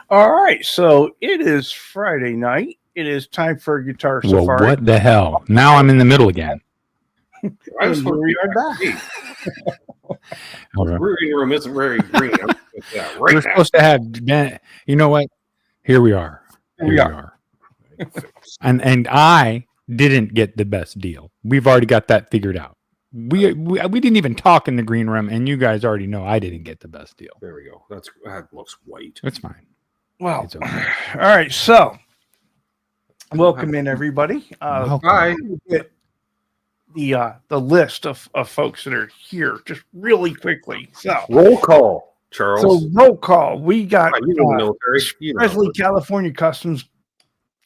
All right, so it is Friday night. It is time for Guitar Well, Safari. what the hell? Now I'm in the middle again. I was And here we are back. Okay. Reading room isn't very green. We're supposed to have Ben. You know what? Here we are. Here we are. And I didn't get the best deal. We've already got that figured out. We didn't even talk in the green room, and you guys already know I didn't get the best deal. There we go. That looks white. It's fine. Well, It's okay. all right, so welcome in everybody. Welcome. Hi. Get the list of folks that are here just really quickly. So Roll call, Charles. roll call. We got Right, you know the military. You know. Presley, California Customs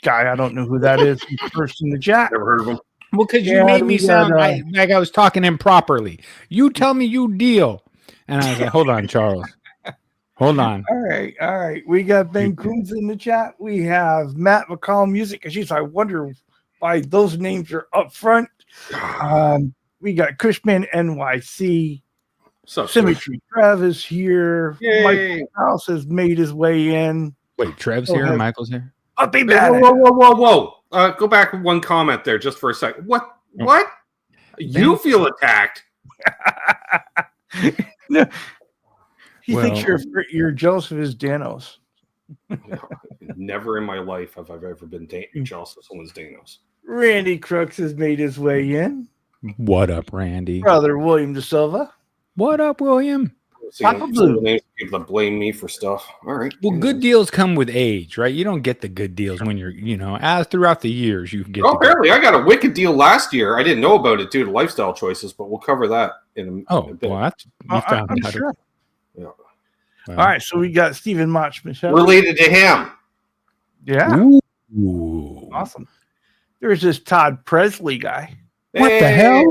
guy. I don't know who that is. He's first in the chat. Never heard of him. Well, because you Yeah, made me we got, sound like I was talking improperly. You tell me you deal. And I was like, hold on, Charles. Hold on. All right. We got Ben Coons in the chat. We have Matt McCall Music. Jeez, I wonder why those names are up front. We got Cushman NYC. Symmetry Trev is here. Yay. Michael House has made his way in. Wait, Trev's Go here ahead. and Michael's here? I'll be Whoa, back. whoa. Go back one comment there just for a second. What? You feel attacked. No. He thinks Well- you're jealous of his Danos. Never in my life have I ever been jealous of someone's Danos. Randy Crooks has made his way in. What up, Randy? Brother William De Silva. What up, William? See, Papa some Blue. of the names of people that blame me for stuff. All right. Well, good deals come with age, right? You don't get the good deals when you're, as throughout the years you get. Well, the good- apparently, I got a wicked deal last year. I didn't know about it due to lifestyle choices, but we'll cover that in a bit. Well, that's you found I'm out. sure. Yeah. Well, All right, so we got Stephen Mach Michelle. Related to him. Yeah, Ooh. awesome. There's this Todd Presley guy. What the hell?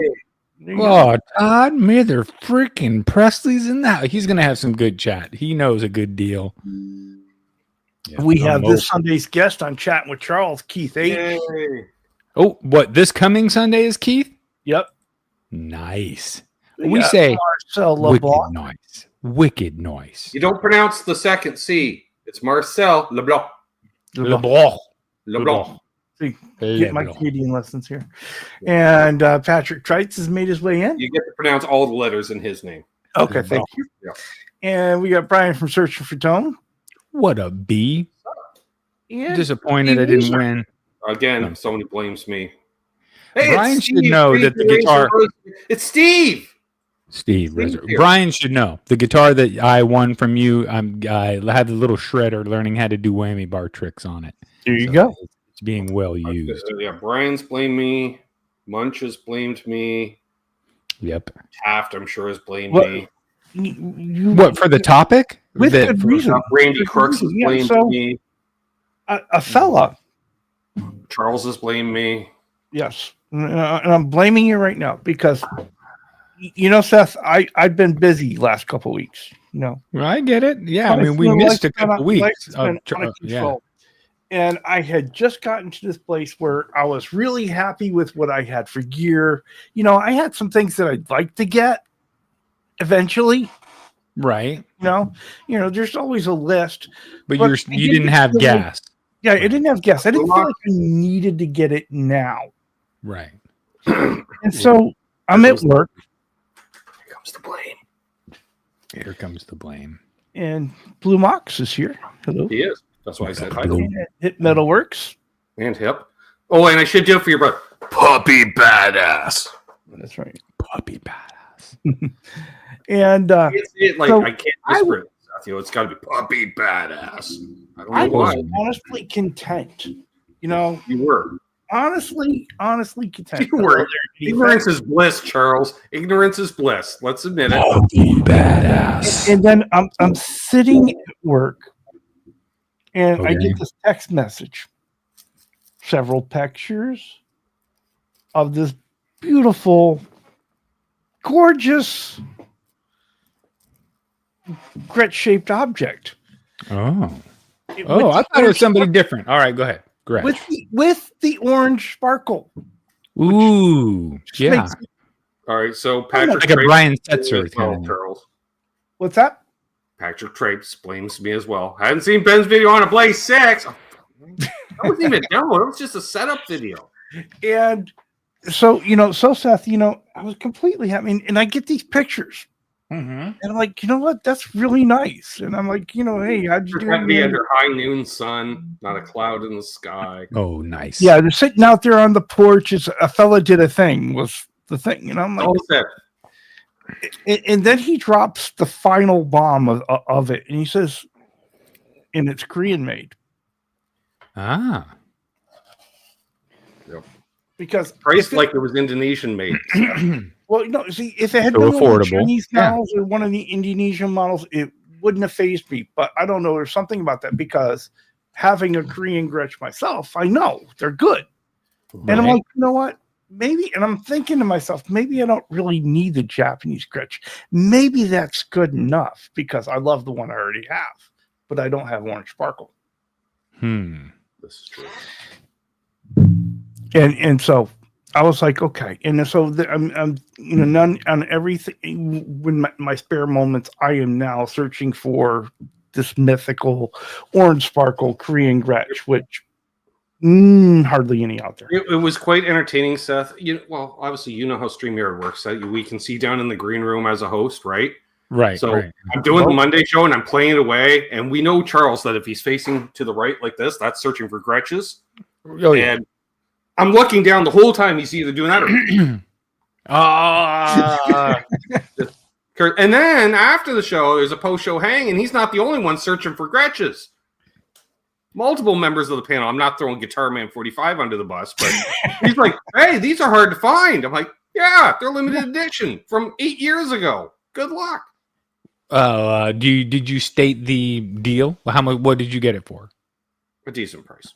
There you go. Oh, Todd, mother freaking Presley's in that. He's gonna have some good chat. He knows a good deal. Yeah, We have I'm this Sunday's guest on Chatting with Charles, Keith H. Yay. Oh, what this coming Sunday is Keith? Yep. Nice. We got say Marcel wicked LeBlanc. noise. Wicked noise. You don't pronounce the second C. It's Marcel Leblanc. LeBlanc. Leblanc. See, get my LeBlanc. Canadian lessons here. And Patrick Trites has made his way in. You get to pronounce all the letters in his name. Okay, thank you. Yeah. And we got Brian from Searching for Tone. What a B. And Disappointed I didn't win. Again, somebody blames me. Brian it's should Steve. know Steve that the Rachel guitar- Rose. It's Steve. Steve, Steve here. Brian should know the guitar that I won from you. I had the little shredder learning how to do whammy bar tricks on it. there you So go. It's being well used. Yeah, Brian's blamed me. Munch has blamed me. Yep. Taft, I'm sure, has blamed What? me. What for the topic? With That- good reason. Randy Good Crooks has reason, yeah, blamed so- me. A fella. Charles has blamed me. Yes. And I'm blaming you right now because, Seth, I've been busy last couple of weeks. I get it. Yeah, I Life's mean we been- missed a life's been- couple weeks. life's been Of, out of yeah. control. And I had just gotten to this place where I was really happy with what I had for gear. I had some things that I'd like to get eventually. Right. There's always a list. But But I you didn't have feel- gas. Yeah, I didn't have gas. I didn't feel like I needed to get it now. Right. And so I'm at work, Here comes the blame. Here comes the blame. and Blue Mox is here. Hello. He is. That's why I said hi. Blue. And Hit Metalworks. And hip. Oh, and I should do it for your brother. Puppy badass. That's right. Puppy badass. And so I can't whisper it, Seth. It's got to be puppy badass. I don't know I why. was honestly content. You were. honestly content. You were. Ignorance is bliss, Charles. Ignorance is bliss. Let's admit it. Puppy badass. And then I'm sitting at work, and I Okay. get this text message. Several pictures of this beautiful, gorgeous, Gretsch-shaped object. Oh. Oh, I thought it was somebody different. All right, go ahead. Gretsch. with the orange sparkle. Ooh, yeah. Makes- All right, so Patrick. Like a Tracy Brian is Setzer well, kind of. Charles. What's that? Patrick Trapes blames me as well. I hadn't seen Ben's video on a Blaze 6. That wasn't even a demo. It was just a setup video. And so, Seth, I was completely happy. And I get these pictures. And I'm like, you know what? That's really nice. And I'm like, hey, how'd you do Protect me it? under high noon sun, not a cloud in the sky. Oh, nice. Yeah, they're sitting out there on the porch. It's a fella did a thing was the thing. And I'm like, and then he drops the final bomb of it. And he says, and it's Korean made. Ah. Yep. Because priced like it was Indonesian made. Well, see, if it had So been one of the affordable. Chinese models or one of the Indonesian models, it wouldn't have fazed me. But I don't know. There's something about that because having a Korean Gretsch myself, I know they're good. Right. And I'm like, you know what? Maybe, and I'm thinking to myself, maybe I don't really need the Japanese Gretsch. Maybe that's good enough because I love the one I already have, but I don't have Orange Sparkle. This is true. And so I was like, okay. And so I'm none on everything. When my spare moments, I am now searching for this mythical Orange Sparkle Korean Gretsch, which hardly any out there. It was quite entertaining, Seth. Obviously, you know how StreamYard works. We can see down in the green room as a host, right? Right. So right. I'm doing the Monday show and I'm playing it away. And we know, Charles, that if he's facing to the right like this, that's searching for Gretches. Oh, yeah. And I'm looking down the whole time. He's either doing that or... And then after the show, there's a post-show hang, and he's not the only one searching for Gretches. Multiple members of the panel. I'm not throwing Guitar Man 45 under the bus, but he's like, hey, these are hard to find. I'm like, yeah, they're limited edition from 8 years ago. Good luck. Did you state the deal? How much? What did you get it for? A decent price.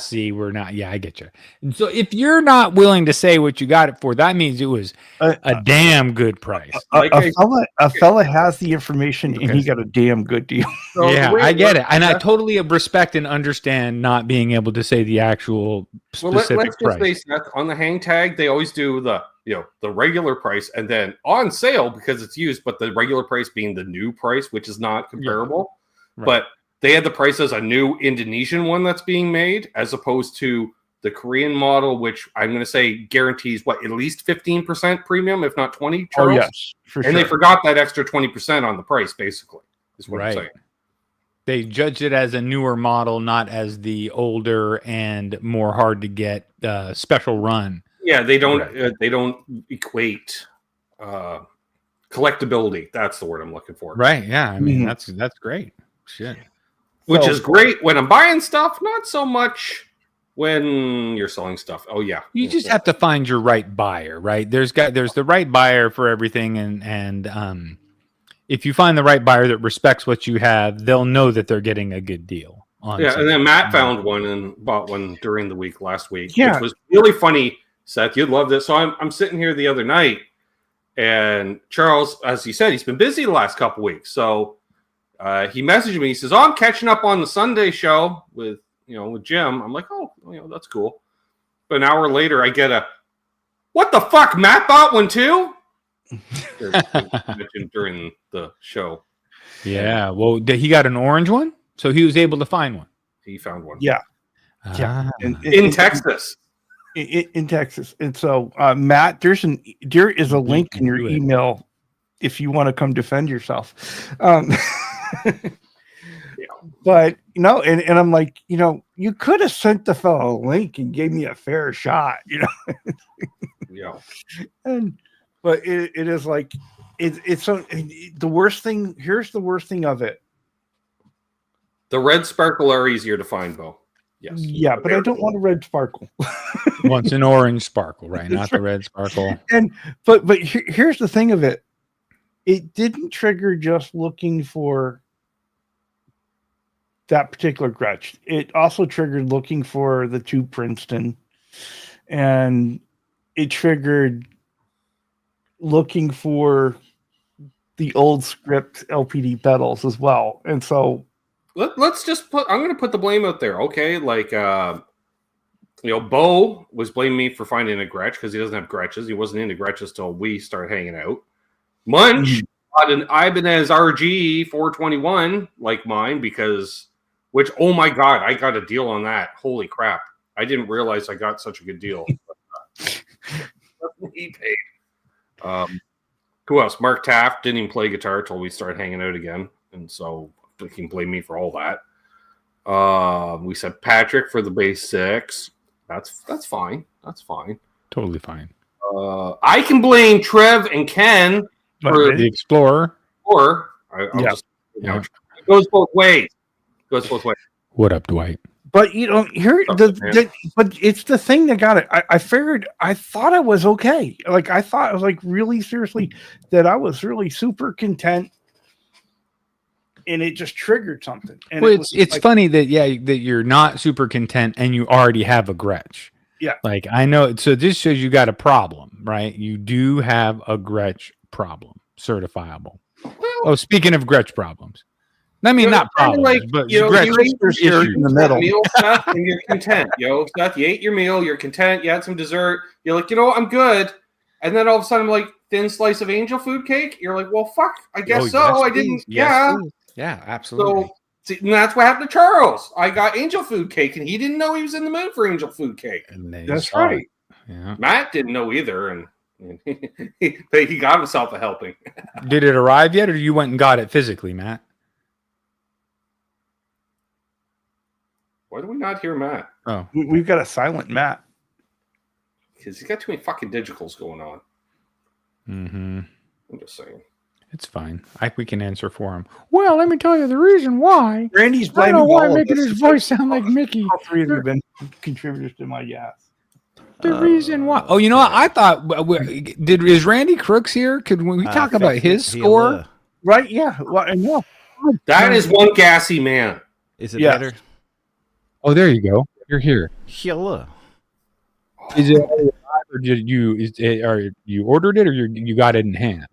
See, we're not. Yeah, I get you. And so if you're not willing to say what you got it for, that means it was a damn good price. A fella has the information and he got a damn good deal. So yeah, I get it. And I totally respect and understand not being able to say the actual specific let's price. just say, Seth, on the hang tag, they always do the regular price and then on sale because it's used, but the regular price being the new price, which is not comparable. Yeah. Right. But they had the price as a new Indonesian one that's being made, as opposed to the Korean model, which I'm going to say guarantees at least 15% premium, if not 20. Charles? Oh yes, for sure. And they forgot that extra 20% on the price, basically. Is what I'm saying. They judged it as a newer model, not as the older and more hard to get special run. Yeah, they don't. They don't equate collectability. That's the word I'm looking for. Right? Yeah. I mean, that's great. Shit. Which is great when I'm buying stuff, not so much when you're selling stuff. Oh yeah. You just have to find your right buyer, right? There's the right buyer for everything, and if you find the right buyer that respects what you have, they'll know that they're getting a good deal. And then Matt found one and bought one during the week last week, Yeah. which was really funny. Seth, you'd love this. So I'm sitting here the other night, and Charles, as he said, he's been busy the last couple weeks, so. He messaged me. He says, I'm catching up on the Sunday show with Jim. I'm like, oh, that's cool. But an hour later, I get what the fuck? Matt bought one too? Mentioned during the show. Yeah. Well, he got an orange one, so he was able to find one. He found one. Yeah. In Texas. In Texas. And so, Matt, there is a link in your email if you want to come defend yourself. But and I'm like, you could have sent the fellow a link and gave me a fair shot, Yeah. But it is like it's so the worst thing. Here's the worst thing of it. The red sparkle are easier to find, Bo. Yes. Yeah, but I don't want a red sparkle. Wants an orange sparkle, right? Not the red sparkle. But here's the thing of it. It didn't trigger just looking for that particular Gretsch. It also triggered looking for the two Princeton, and it triggered looking for the old script LPD pedals as well. And so let's just I'm going to put the blame out there. Okay. Like, Bo was blaming me for finding a Gretsch because he doesn't have Gretches. He wasn't into Gretches till we started hanging out. Munch bought an Ibanez RG 421 like mine which, oh my God, I got a deal on that. Holy crap. I didn't realize I got such a good deal. He paid. Who else? Mark Taft didn't even play guitar till we started hanging out again. And so he can blame me for all that. We said Patrick for the bass 6. That's fine. That's fine. Totally fine. I can blame Trev and Ken for the Explorer. Or it goes both ways. What up, Dwight? But but it's the thing that got it. I thought I was okay. Like I thought I was like really seriously that I was really super content, and it just triggered something. And well, it's funny that you're not super content and you already have a Gretsch. Yeah, like I know. So this shows you got a problem, right? You do have a Gretsch problem, certifiable. Well, speaking of Gretsch problems. I mean, not problems, but Gretsch issues in the middle. Meal, Seth, and you're content, Seth, you ate your meal, you're content, you had some dessert, you're like, I'm good. And then all of a sudden, I'm like, thin slice of angel food cake. You're like, well, fuck, I guess so. Yes, I didn't. Yeah, absolutely. So and that's what happened to Charles. I got angel food cake, and he didn't know he was in the mood for angel food cake. That's right. Yeah. Matt didn't know either, and he got himself a helping. Did it arrive yet, or you went and got it physically, Matt? Why do we not hear Matt? Oh, we've got a silent Matt because he's got too many fucking digitals going on. Mm-hmm. I'm just saying. It's fine. We can answer for him. Well, let me tell you the reason why. Randy's blaming. I don't know why making his voice sound like Mickey. All three of you have been contributors to my gas. The reason why? Oh, you know what? I thought is Randy Crooks here? Could we talk about his score? Right? Yeah. Well, I know. That is one gassy man. Is it better? Oh, there you go. You're here. Hello. Is it? Or did you? Are you ordered it, or you got it in hand?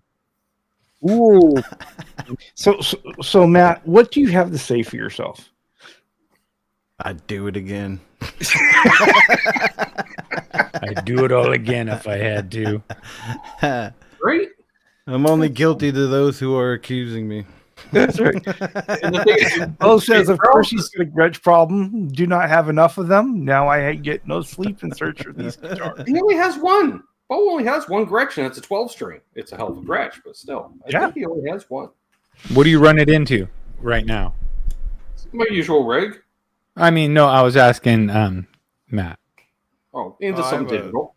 Ooh. So Matt, what do you have to say for yourself? I'd do it again. I'd do it all again if I had to. Great. I'm only guilty to those who are accusing me. That's right. Bo says, of course, he's got a Gretsch problem. Do not have enough of them. Now I get no sleep in search for these guitars. He only has one. Bo only has one Gretsch, and it's a 12-string. It's a hell of a Gretsch, but still. I think he only has one. What do you run it into right now? My usual rig. I mean, no, I was asking Matt. Oh, into something digital.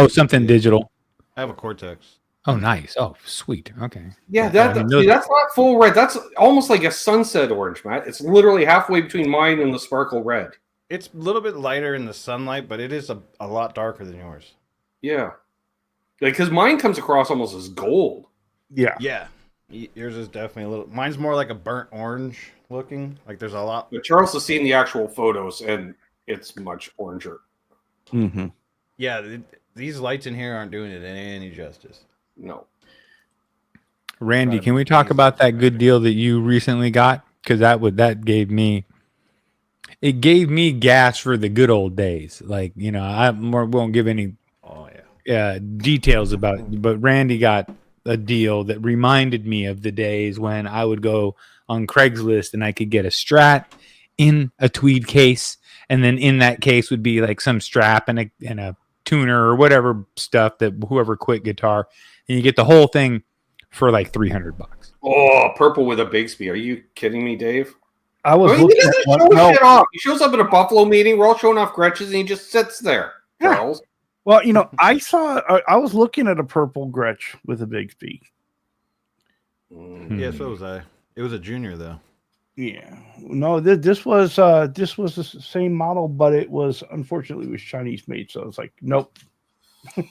Something digital. I have a Cortex. Oh, nice. Oh, sweet. Okay. Yeah, that's not full red. That's almost like a sunset orange, Matt. It's literally halfway between mine and the sparkle red. It's a little bit lighter in the sunlight, but it is a lot darker than yours. Yeah. Because mine comes across almost as gold. Yeah. Yeah. Yours is definitely a little... Mine's more like a burnt orange looking. Like there's a lot... But Charles has seen the actual photos, and it's much oranger. Mm-hmm. Yeah, these lights in here aren't doing it any justice. No. Randy, can we talk about that good deal that you recently got? Because that gave me gas for the good old days. Like, I won't give any details about it, but Randy got a deal that reminded me of the days when I would go on Craigslist and I could get a Strat in a tweed case, and then in that case would be like some strap and a tuner or whatever stuff that whoever quit guitar, and you get the whole thing for like $300. Oh, purple with a Bigsby. Are you kidding me, Dave? I was looking at shit off. He shows up at a Buffalo meeting. We're all showing off Gretches, and he just sits there. Yeah. Charles. Well, I was looking at a purple Gretsch with a Bigsby. Yeah, so was I. It was a junior though. Yeah. No, this was the same model, but it was unfortunately Chinese made, so it's like nope. I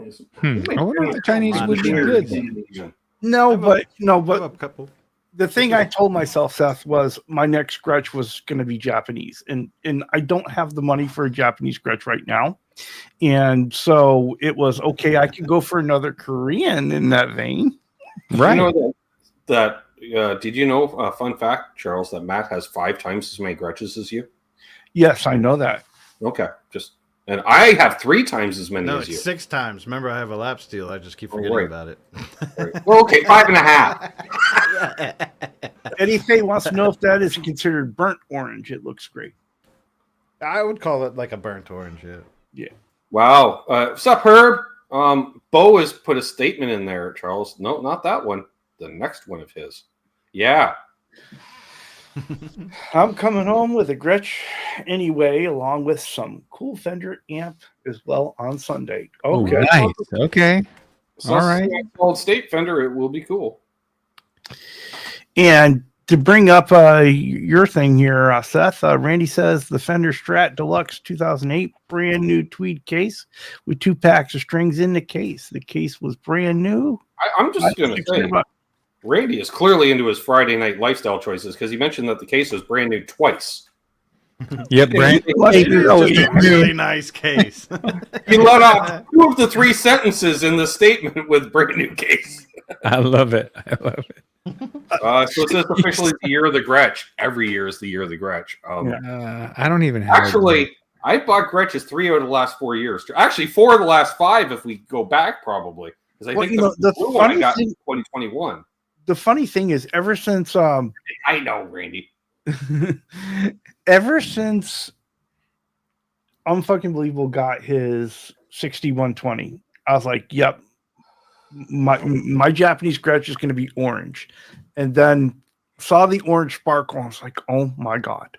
wonder if the Chinese would be good. No, but a couple. The thing I told myself, Seth, was my next Gretsch was going to be Japanese, and I don't have the money for a Japanese Gretsch right now, and so it was okay. I could go for another Korean in that vein, right? Did you know? Fun fact, Charles, that Matt has 5 times as many Gretches as you. Yes, I know that. Okay, just And I have 3 times as many No, as you. it's 6 times. Remember, I have a lap steel. I just keep forgetting right. about it. Right. Well, okay, 5.5. Eddie Faye wants to know if that is considered burnt orange. It looks great. I would call it like a burnt orange, yeah. Wow. What's up, Herb? Bo has put a statement in there, Charles. No, not that one. The next one of his. Yeah. I'm coming home with a Gretsch anyway, along with some cool Fender amp as well on Sunday. Oh, Okay. nice. Okay. So All right. Solid state Fender, it will be cool. And to bring up your thing here, Seth, Randy says the Fender Strat Deluxe 2008 brand new tweed case with 2 packs of strings in the case. The case was brand new. I'm just going to say, Randy is clearly into his Friday night lifestyle choices because he mentioned that the case was brand new twice. Yep, Brent. It is just a really nice case. He let out 2 of the 3 sentences in the statement with brand new case. I love it. I love it. So it says officially the year of the Gretsch. Every year is the year of the Gretsch. I don't even have Actually, I bought Gretches 3 out of the last 4 years. Actually, 4 of the last 5 if we go back, probably. Because I think the blue one I got in 2021. The funny thing is, ever since I know, Randy. ever since Unfucking Believable got his 6120, I was like, yep, my Japanese Gretsch is going to be orange. And then saw the orange sparkle, and I was like, oh my God.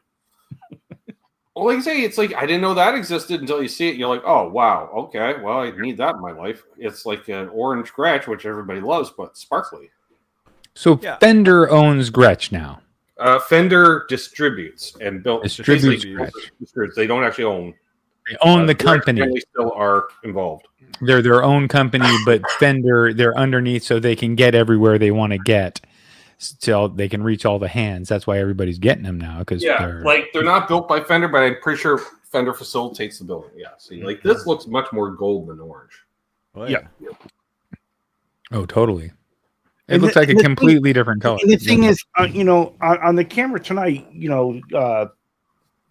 Well, like I say, it's like I didn't know that existed until you see it. You're like, oh, wow, okay, well, I need that in my life. It's like an orange Gretsch, which everybody loves, but sparkly. So Fender owns Gretsch now. Fender distributes and built distributes. They don't actually own. They own the company. They still are involved. They're their own company, but Fender, they're underneath, so they can get everywhere they want to get. So they can reach all the hands. That's why everybody's getting them now. Because they're not built by Fender, but I'm pretty sure Fender facilitates the building. Yeah. See, like this looks much more gold than orange. Oh, yeah. Oh, totally. It looks like a completely different color. And the thing is, on the camera tonight, I'm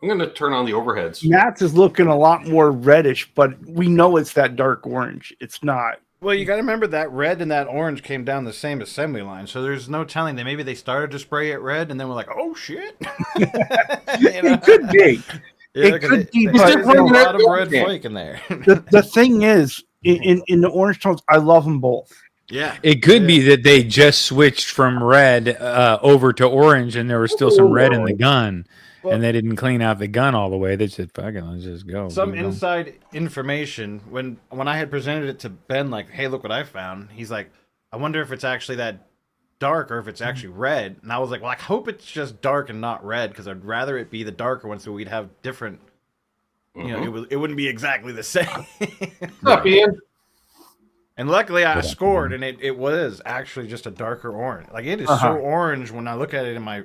going to turn on the overheads. Matt's is looking a lot more reddish, but we know it's that dark orange. It's not. Well, you got to remember that red and that orange came down the same assembly line, so there's no telling that maybe they started to spray it red, and then we're like, oh, shit. It could be. Yeah, it could be, but there's a lot of red flake in there. The thing is, in the orange tones, I love them both. Yeah, it could be that they just switched from red over to orange, and there was still some red in the gun, and they didn't clean out the gun all the way. They said, "Fuck it, let's just go." Some inside information when I had presented it to Ben, like, "Hey, look what I found." He's like, "I wonder if it's actually that dark or if it's actually red." And I was like, "Well, I hope it's just dark and not red, because I'd rather it be the darker one, so we'd have different. It wouldn't be exactly the same." What's up, Ian? And luckily I scored, and it was actually just a darker orange. Like, it is so orange when I look at it in my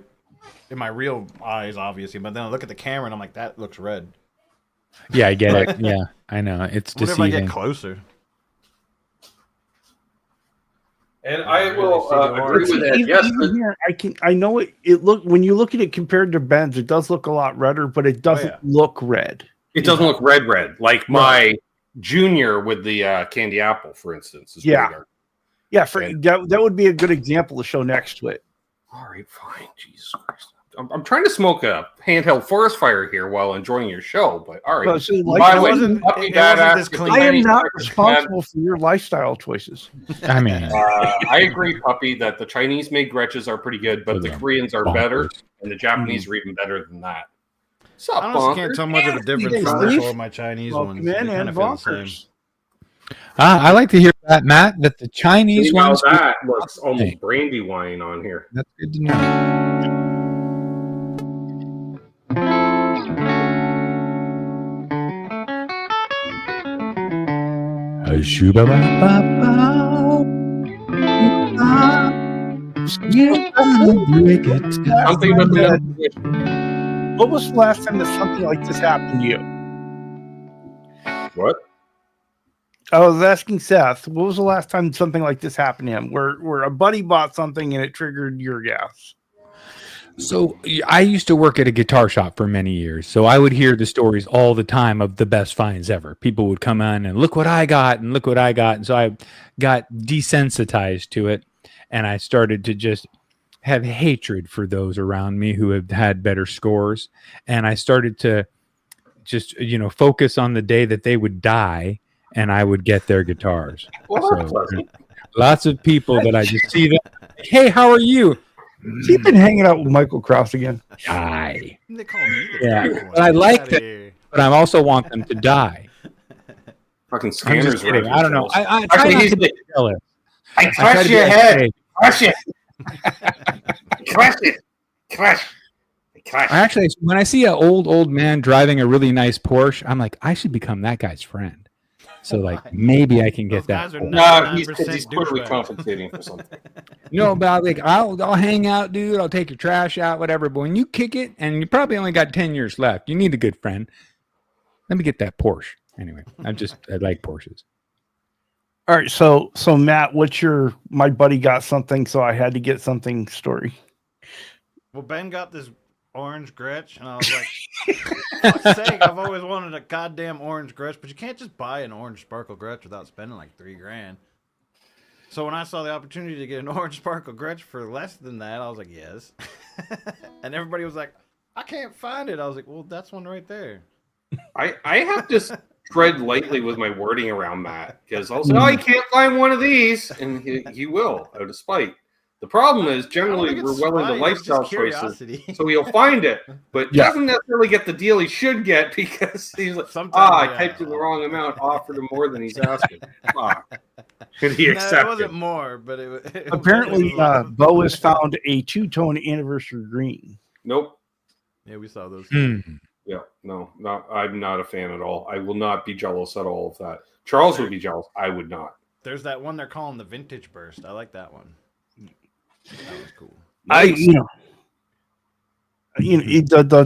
real eyes, obviously. But then I look at the camera, and I'm like, that looks red. Yeah, I get it. Yeah, I know. It's deceiving. What if I get closer? And I will agree with that. Yes, here, I know it. When you look at it compared to Ben's, it does look a lot redder, but it doesn't look red. It doesn't look red. Like my Junior with the candy apple, for instance. Is that would be a good example to show next to it. All right, fine. Jesus Christ. I'm trying to smoke a handheld forest fire here while enjoying your show, but all right. By the way, I am not responsible for your lifestyle choices. I mean, I agree, Puppy, that the Chinese made Gretches are pretty good, but the Koreans are better, and the Japanese are even better than that. I honestly can't tell much of a difference from all my Chinese ones. I like to hear that, Matt, that the Chinese ones. That looks almost brandy wine on here. That's good to know. What was the last time that something like this happened to you? What? I was asking Seth, what was the last time something like this happened to him, where a buddy bought something and it triggered your gas? So I used to work at a guitar shop for many years. So I would hear the stories all the time of the best finds ever. People would come on and look what I got and look what I got. And so I got desensitized to it. And I started to just have hatred for those around me who have had better scores. And I started to just, focus on the day that they would die and I would get their guitars. So, lots of people that I just see that, hey, how are you? Has he been hanging out with Michael Krause again? Die. They call me the Yeah, dark one. but I Get like outta that. here. But I also want them to die. Fucking I'm scanners. just kidding. around I don't know. yourselves. I try Actually, not he's to be like, jealous. I I try crush to be your like, head. hey, Crush it. Crush it. Crush. Crush. Actually, when I see an old man driving a really nice Porsche, I'm like, I should become that guy's friend. So, like, maybe I can get Those guys that. are Porsche. No, he's 99% clearly douchebag. compensating for something. No, but I'll hang out, dude. I'll take your trash out, whatever. But when you kick it, and you probably only got 10 years left, you need a good friend. Let me get that Porsche. Anyway, I like Porsches. All right, so Matt, what's your my buddy got something, so I had to get something story? Well, Ben got this orange Gretsch, and I was like, fuck's sake, I've always wanted a goddamn orange Gretsch, but you can't just buy an orange sparkle Gretsch without spending like $3,000. So when I saw the opportunity to get an orange sparkle Gretsch for less than that, I was like, yes. And everybody was like, I can't find it. I was like, well, that's one right there. I have to tread lightly with my wording around Matt because I'll say, "Oh, you can't find one of these," and he will out of spite. The problem is generally we're well into lifestyle choices, so he'll find it, but doesn't necessarily get the deal he should get because he's like, I typed in the wrong amount, offered him more than he's asking. Could he accept it? Wasn't more, but it apparently Bo has found a two-tone anniversary green. Nope. Yeah, we saw those. Yeah, no, I'm not a fan at all. I will not be jealous at all of that. Charles would be jealous. I would not. There's that one they're calling the Vintage Burst. I like that one. That was cool.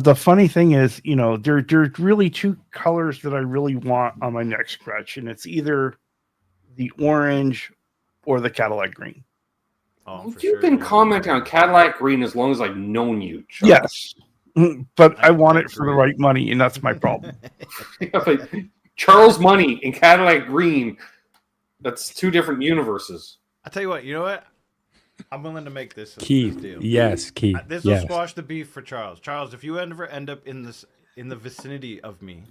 The funny thing is, there's really two colors that I really want on my neck scratch, and it's either the orange or the Cadillac green. Oh, You've been commenting on Cadillac green as long as I've known you, Chuck. Yes, but I want it for the right money, and that's my problem. Charles money and Cadillac green, that's two different universes. I tell you what, I'm willing to make this Keith. deal. Yes, Keith. This will squash the beef for Charles. Charles, if you ever end up in the vicinity of me,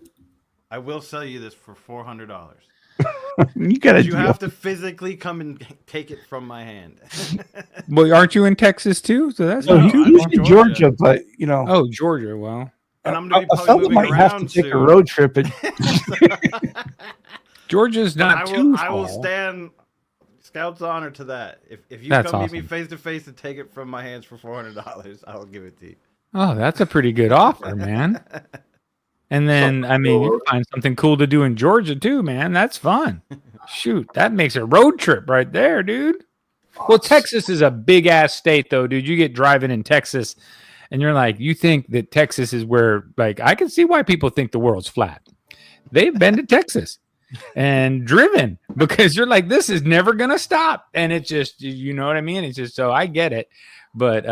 I will sell you this for $400. You have to physically come and take it from my hand. Well, aren't you in Texas too? So that's he's in Georgia, but Oh, Georgia. Well, and I'm gonna be a fella might have to take a road trip. Georgia's not too far. I will stand Scout's honor to that. If you That's come meet awesome. me face to face and take it from my hands for $400, I will give it to you. Oh, that's a pretty good offer, man. And then, you can find something cool to do in Georgia too, man. That's fun. Shoot, that makes a road trip right there, dude. Well, Texas is a big ass state, though, dude. You get driving in Texas, and you're like, you think that Texas is where, like, I can see why people think the world's flat. They've been to Texas and driven because you're like, this is never gonna stop, and it's just, you know what I mean? It's just, so I get it, but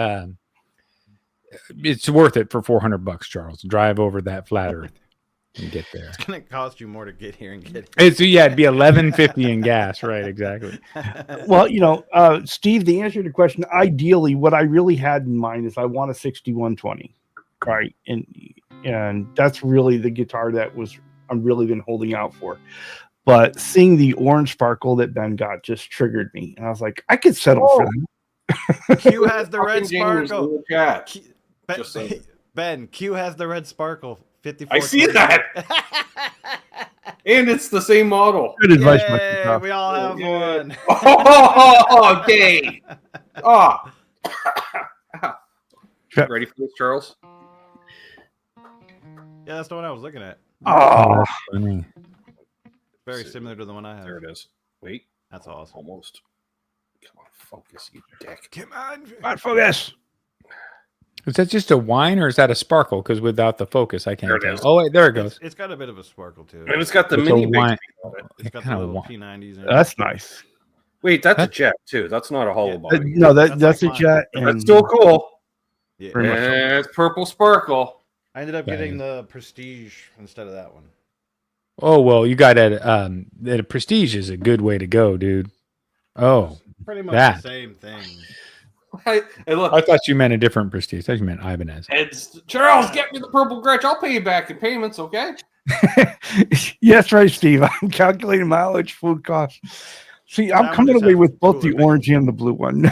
it's worth it for $400, Charles. Drive over that flat earth and get there. It's gonna cost you more to get here and get it. It'd be $11.50 in gas, right? Exactly. Well, Steve, the answer to the question, ideally, what I really had in mind is I want a 6120, right? And that's really the guitar I'm really been holding out for. But seeing the orange sparkle that Ben got just triggered me, and I was like, I could settle for that. Q has the red sparkle. Q, Ben, Q has the red sparkle. 54. I see that. And it's the same model. Good advice, Yay, we all have one. Oh, dang. Oh. Ready for this, Charles? Yeah, that's the one I was looking at. Oh, Funny. Very similar to the one I have. There it is. Wait. That's awesome. Almost. Come on, focus, you dick. Come on. focus. Is that just a wine or is that a sparkle? Because without the focus, I can't There it tell. is. Oh, wait, there it goes. It's got a bit of a sparkle to it. And it's got the It's a mini wine. big on it. It's got the Kinda little wine. P90s in it. That's nice. Wait, that's a jet too. That's not a hollow body. No, that's That's a like jet. That's still cool. Yeah. Very much so. It's purple sparkle. I ended up getting the Prestige instead of that one. Oh well, you got that Prestige is a good way to go, dude. Oh, Pretty much that. the same thing. Hey, look, I thought you meant a different Prestige. I thought you meant Ibanez. it's Charles, get me the purple Gretsch. I'll pay you back in payments, okay? Yes, right, Steve. I'm calculating mileage, food costs. See, I'm That one coming just away has with both the cooler orange and the blue one.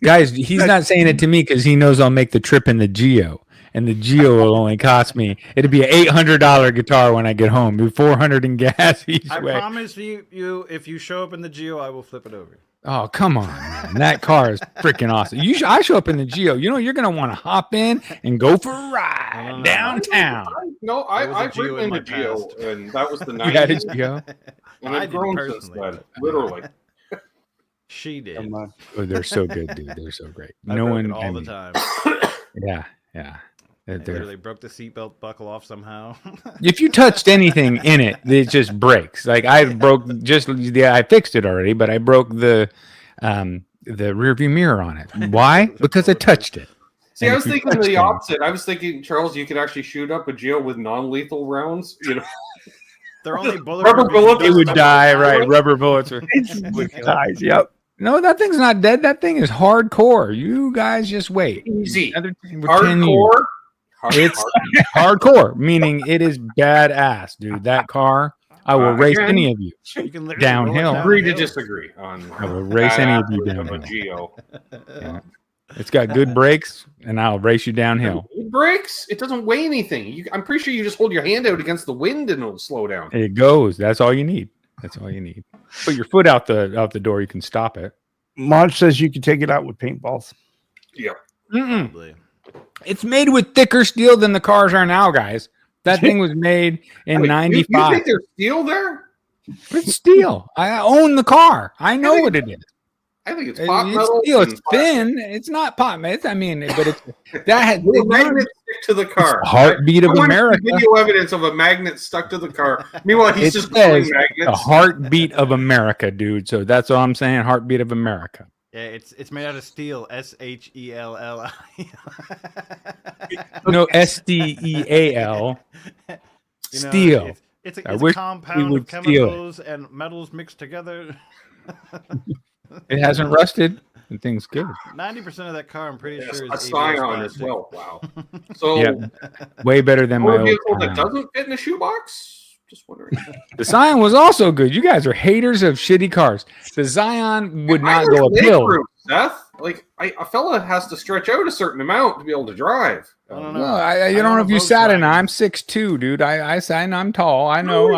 Guys, he's not saying it to me because he knows I'll make the trip in the Geo, and the Geo will only cost me. It'll be an $800 guitar when I get home. Be $400 in gas each I way. promise you, if you show up in the Geo, I will flip it over. Oh, come on, man. That car is freaking awesome. I show up in the Geo. You know, you're going to want to hop in and go for a ride No. downtown. No, There was a I've Geo ridden in in the my Geo, past. and that was the You had a 90s, Geo? and I I've didn't grown since personally, then, but- literally. She did. Come on. Oh, they're so good, dude. They're so great. I No broke one it all the I mean, time. Yeah. I They're- literally broke the seatbelt buckle off somehow. If you touched anything in it, it just breaks. Like I fixed it already, but I broke the rear view mirror on it. Why? Because I touched it. See, And I if was you thinking touch the them- opposite. I was thinking, Charles, you could actually shoot up a Geo with non-lethal rounds. You know, They're only bulletproof. Rubber because bullets. It those would stuff- die, right? Rubber bullets. It's dies. Yep. No, that thing's not dead. That thing is hardcore. You guys just wait. easy, Another 10 years. hardcore. It's hardcore, meaning it is badass, dude. That car, I will race Again, any of you. You can literally Downhill. roll it Agree to downhill. disagree on. I will race any of you badassery of a downhill. Geo. Yeah. It's got good brakes, and I'll race you downhill. It breaks. It doesn't weigh anything. I'm pretty sure you just hold your hand out against the wind and it'll slow down. It goes. That's all you need. That's all you need. Put your foot out the door. You can stop it. Mod says you can take it out with paintballs. Yeah. Mm-mm. Probably. It's made with thicker steel than the cars are now, guys. That thing was made in Wait, You '95. think there's steel there? It's steel. I own the car. I know what it is. I think it's pot It's metal. steel. and It's plastic. thin. It's not pot metal. I mean, but it's that had The magnet stick to the car. the heartbeat of I wanna see America. Video evidence of a magnet stuck to the car. Meanwhile, he's It just pulling says magnets. the heartbeat of America, dude. So that's all I'm saying. Heartbeat of America. Yeah, it's made out of steel. SHELLI. No, SDEAL. Steel. It's I a wish we compound would of steal it. chemicals and metals mixed together. It hasn't rusted. The thing's good. 90% of that car, I'm pretty Yes, sure, is a ABS Scion as plastic. well. Wow. So, Yeah, way better than my motor old vehicle that Scion. doesn't fit in a shoebox? Just wondering. The Scion was also good. You guys are haters of shitty cars. The Zion would I not like go leg uphill. room, Seth. Like, a fella has to stretch out a certain amount to be able to drive. I don't No, know. I don't I know own if a you sat in. Volkswagen. I'm 6'2", dude. I sat in. I'm tall. I know.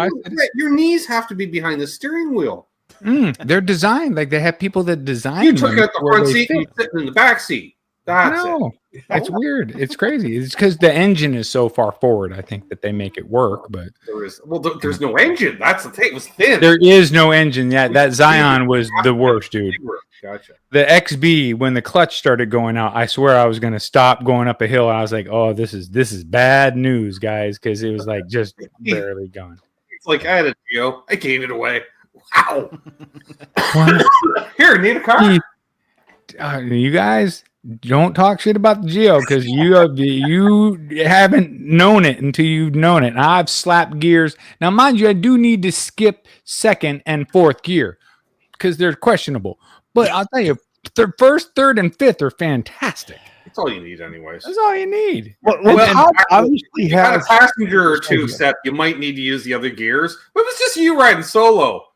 Your knees have to be behind the steering wheel. They're designed like they have people that design. You took them out the where front they seat and fit. you're sitting in the back seat. That's it. No, it's weird. It's crazy. It's because the engine is so far forward. I think that they make it work, but There's no engine. That's the thing. It was thin. there is no engine yet. That Zion was the worst, dude. Gotcha. The XB, when the clutch started going out, I swear I was going to stop going up a hill. I was like, "Oh, this is bad news, guys," because it was like just barely going. It's like I had a Geo. I gave it away. Wow. What? Here, need a car? You guys don't talk shit about the Geo because you haven't known it until you've known it. And I've slapped gears. Now, mind you, I do need to skip second and fourth gear because they're questionable. But I'll tell you, first, third, and fifth are fantastic. That's all you need, anyways. That's all you need. Well, And Todd obviously You got a has. passenger or two, Seth. You might need to use the other gears. But it's just you riding solo.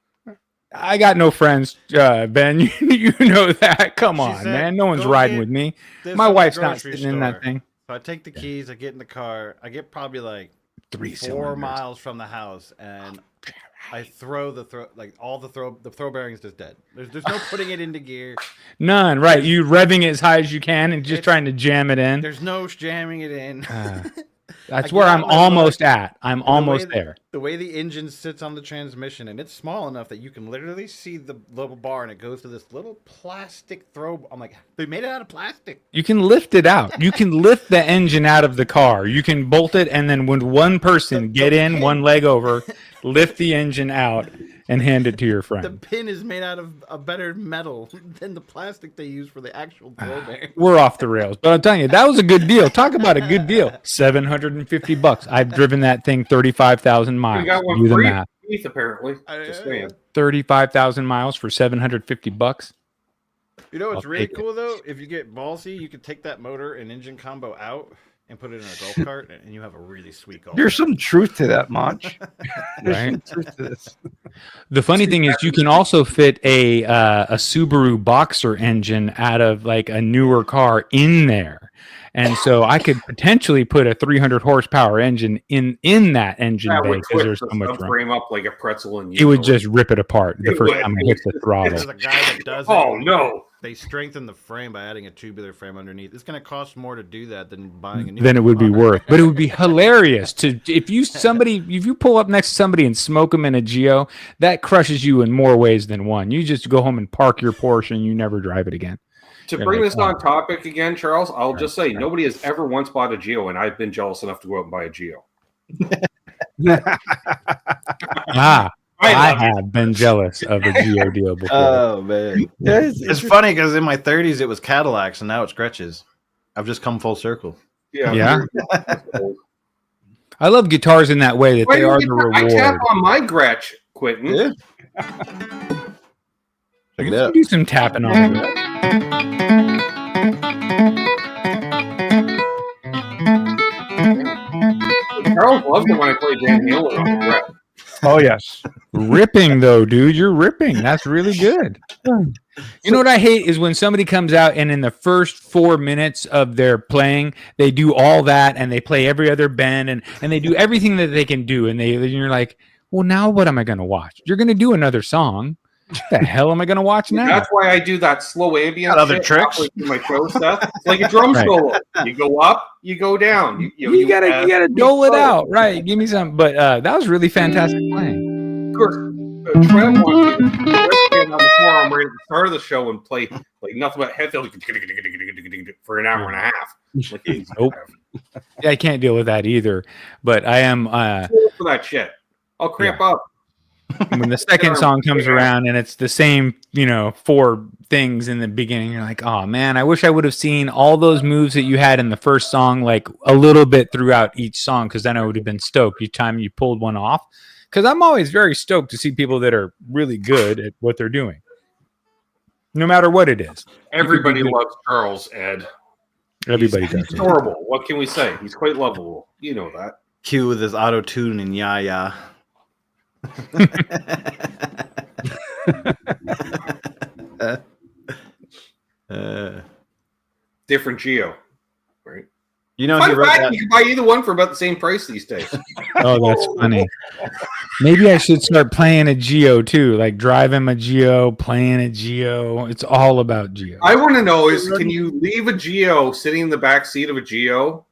I got no friends, Ben. You know that. Come on, said, man. No one's "Go riding get with me. This My from the wife's not grocery sitting in that store." thing. So I take the keys, I get in the car, I get probably like 3 4 cylinders. miles from the house, and I throw the throw bearing's just dead. There's no putting it into gear. None. Right. You revving it as high as you can and just trying to jam it in. There's no jamming it in. That's I where get I'm out my almost bike, at. I'm almost way there. The way the engine sits on the transmission, and it's small enough that you can literally see the little bar, and it goes to this little plastic throw. I'm like, they made it out of plastic. You can lift it out. You can lift the engine out of the car. You can bolt it, and then when one person get in, one leg over, lift the engine out, and hand it to your The friend. pin is made out of a better metal than the plastic they use for the actual ball bearing. We're off the rails, but I'm telling you, that was a good deal. Talk about a good deal. $750. I've driven that thing 35,000 We miles. got one Do the free math. for Keith, apparently. Just saying. 35,000 miles for $750. You know what's I'll really take it. cool though? If you get ballsy, you can take that motor and engine combo out and put it in a golf cart, and you have a really sweet golf There's cart. some truth to that, Monch. There's Right? some truth to this. The funny thing is, you can also fit a Subaru Boxer engine out of like a newer car in there, and so I could potentially put a 300 horsepower engine in that engine That bay would because twist there's the so much room. subframe up like a pretzel and It would just rip it apart the It first would. time I hit the throttle. There's a guy that does it. Oh no! They strengthen the frame by adding a tubular frame underneath. It's going to cost more to do that than buying a new. Then it would be car. worth. But it would be hilarious to if you pull up next to somebody and smoke them in a Geo, that crushes you in more ways than one. You just go home and park your Porsche and you never drive it again. To They're bring like, this on topic again, Charles, I'll just say nobody has ever once bought a Geo, and I've been jealous enough to go out and buy a Geo. I have been jealous of a Geo deal before. Oh man, Yeah, it's funny because in my 30s it was Cadillacs and now it's Gretches. I've just come full circle. Yeah. I love guitars in that way that Why they do are you the I tap reward. on my Gretsch, Quentin. Yeah. Check it out. Do some tapping on it. Charles loved it when I played Van Halen on the Gretsch. Oh yes. Ripping though, dude. You're ripping. That's really good. You know what I hate is when somebody comes out and in the first 4 minutes of their playing, they do all that and they play every other bend and they do everything that they can do. And you're like, well, now what am I going to watch? You're going to do another song. What the hell am I going to watch now? That's why I do that slow ambient. Got other shit tricks? halfway through my show, Seth. It's like a drum Right. solo. You go up, you go down. You gotta dole it out, right? Give me some. But that was really fantastic playing. Of course, Trev wants me to stand on the forearm right at the start of the show and play like nothing but headphones for an hour and a half. Like, easy, Nope. Trev. Yeah, I can't deal with that either. But I am For that shit, I'll cramp up. when the second song comes around and it's the same, 4 things in the beginning, you're like, oh man, I wish I would have seen all those moves that you had in the first song, like a little bit throughout each song, because then I would have been stoked each time you pulled one off. Because I'm always very stoked to see people that are really good at what they're doing, no matter what it is. Everybody loves Charles, Ed. Everybody He's does. adorable. What can we say? He's quite lovable. You know that. Q with his auto tune and yeah. Different Geo, right? You know, Fun he wrote fact, that. you can buy either one for about the same price these days. Oh, that's funny. Maybe I should start playing a Geo too, like driving a Geo, playing a Geo. It's all about Geo. I want to know is can you leave a Geo sitting in the back seat of a Geo,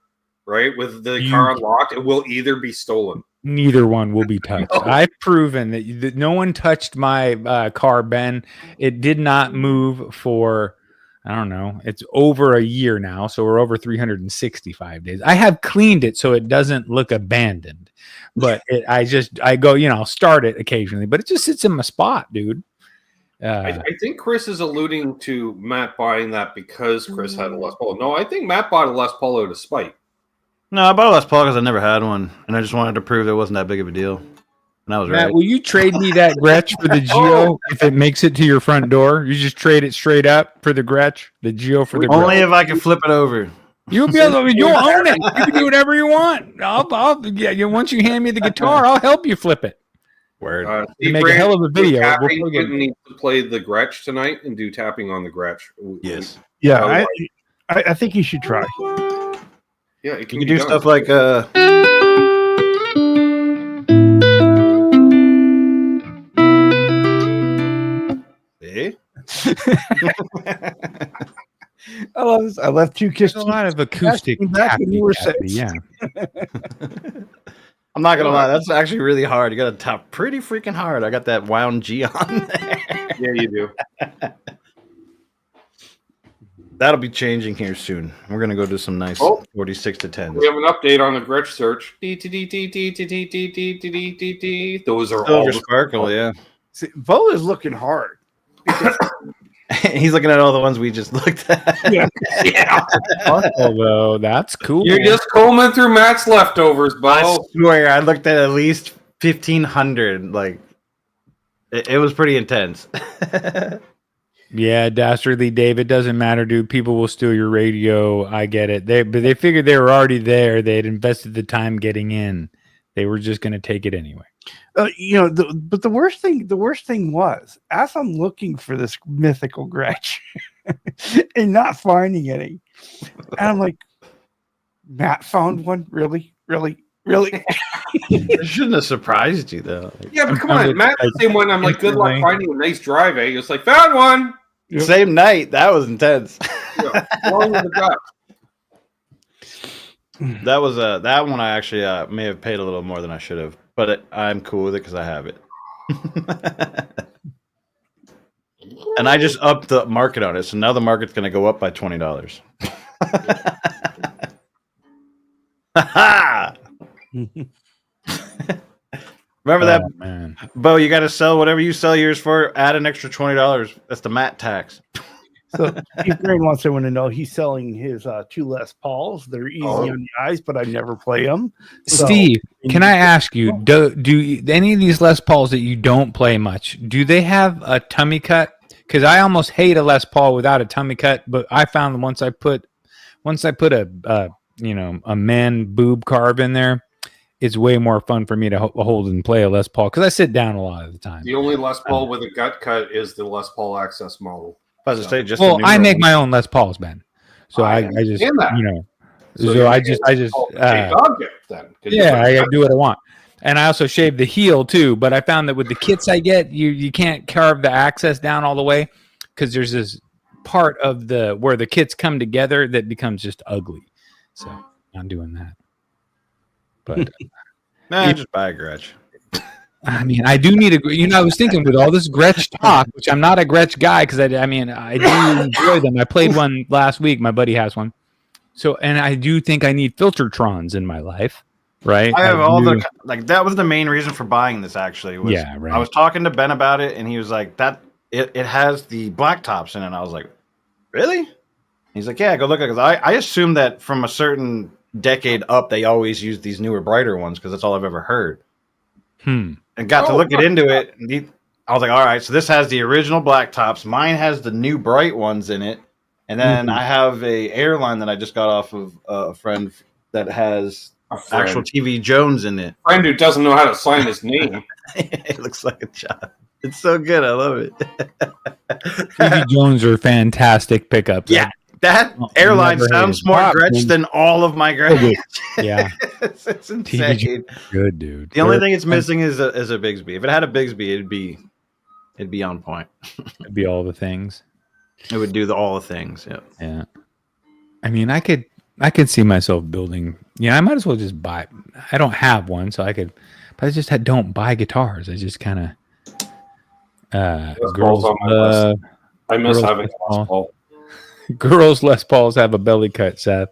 right, with the car unlocked? It will either be stolen. Neither one will be touched. No. I've proven that no one touched my car, Ben. It did not move for, I don't know, it's over a year now. So we're over 365 days. I have cleaned it so it doesn't look abandoned. But I go, I'll start it occasionally, but it just sits in my spot, dude. I think Chris is alluding to Matt buying that because Chris had a Les Paul. No, I think Matt bought a Les Paul out of spite. No, I bought a Les Paul because I never had one, and I just wanted to prove it wasn't that big of a deal. And I was Matt, right. will you trade me that Gretsch for the Geo if it makes it to your front door? You just trade it straight up for the Gretsch, the Geo for the Only Gretsch. if I can flip it over. You'll be able to, you'll own it. You can do whatever you want. Once you hand me the guitar, I'll help you flip it. Word. You make a hell of a video. Tapping, We'll plug it. Quentin needs to play the Gretsch tonight and do tapping on the Gretsch. Yes. Yeah, I think you should try. Yeah, it You can can be do done. stuff like See? I love this. I left 2 There's kisses. a lot of acoustic Back when you were tappy, six. yeah. I'm not gonna lie, that's actually really hard. You gotta tap pretty freaking hard. I got that wound G on there. Yeah, you do. That'll be changing here soon. We're gonna go do some nice Oh. 46 to 10. We have an update on the Gretsch search. Those are all Silver the Sparkle, yeah. See, Bo is looking hard. He's looking at all the ones we just looked at. Yeah. Although that's cool. You're just combing through Matt's leftovers, Bo. I swear, I looked at least 1,500. Like, it was pretty intense. Yeah, Dastardly Dave, it doesn't matter, dude. People will steal your radio. I get it. But they figured they were already there. They had invested the time getting in. They were just going to take it anyway. But the worst thing was, as I'm looking for this mythical Gretsch and not finding any, and I'm like, Matt found one? Really? It shouldn't have surprised you, though. Yeah, but come on, Matt. The same one. I'm like, good luck finding a nice drive. Eh? It's like, found one. Yep. Same night. That was intense. Yeah, along with the gut. That was that one. I actually may have paid a little more than I should have, but I'm cool with it because I have it. And I just upped the market on it, so now the market's going to go up by $20. Remember that, man? Bo? You got to sell whatever you sell yours for. Add an extra $20. That's the Matt tax. So Steve Green wants everyone to know he's selling his 2 Les Pauls. They're easy on the eyes, but I never play them. Steve, can I ask you, do any of these Les Pauls that you don't play much, do they have a tummy cut? Because I almost hate a Les Paul without a tummy cut, but I found once I put a man boob carve in there, it's way more fun for me to hold and play a Les Paul because I sit down a lot of the time. The only Les Paul with a gut cut is the Les Paul Access model. I was say, just I make my own Les Pauls, Ben. So I just So I just I do what I want. And I also shave the heel too, but I found that with the kits I get, you can't carve the access down all the way because there's this part of where the kits come together that becomes just ugly. So I'm doing that. But just buy a Gretsch. I mean, I do need I was thinking with all this Gretsch talk, which I'm not a Gretsch guy because I do enjoy them. I played one last week. My buddy has one. So, and I do think I need Filtertrons in my life, right? I have that was the main reason for buying this actually. Yeah, right. I was talking to Ben about it and he was like, it has the black tops in it. And I was like, really? He's like, yeah, go look at it. Because I assume that from a certain decade up, they always use these newer, brighter ones because that's all I've ever heard. And got to look into it. And I was like, all right, so this has the original black tops. Mine has the new bright ones in it. And then I have a airline that I just got off of a friend that has actual TV Jones in it. A friend who doesn't know how to sign his name. It looks like a child. It's so good. I love it. TV Jones are fantastic pickups. Yeah. That airline sounds more Gretsch than all of my Gretsch. Yeah. It's insane. Good, dude. The only thing it's missing is a Bigsby. If it had a Bigsby, it'd be on point. It'd be all the things. It would do all the things. Yeah. I mean, I could see myself building. I might as well just buy. I don't have one, so I could. But I just don't buy guitars. I just kind of. Girls on my list. I miss having Les Paul. Girls Les Pauls have a belly cut, Seth.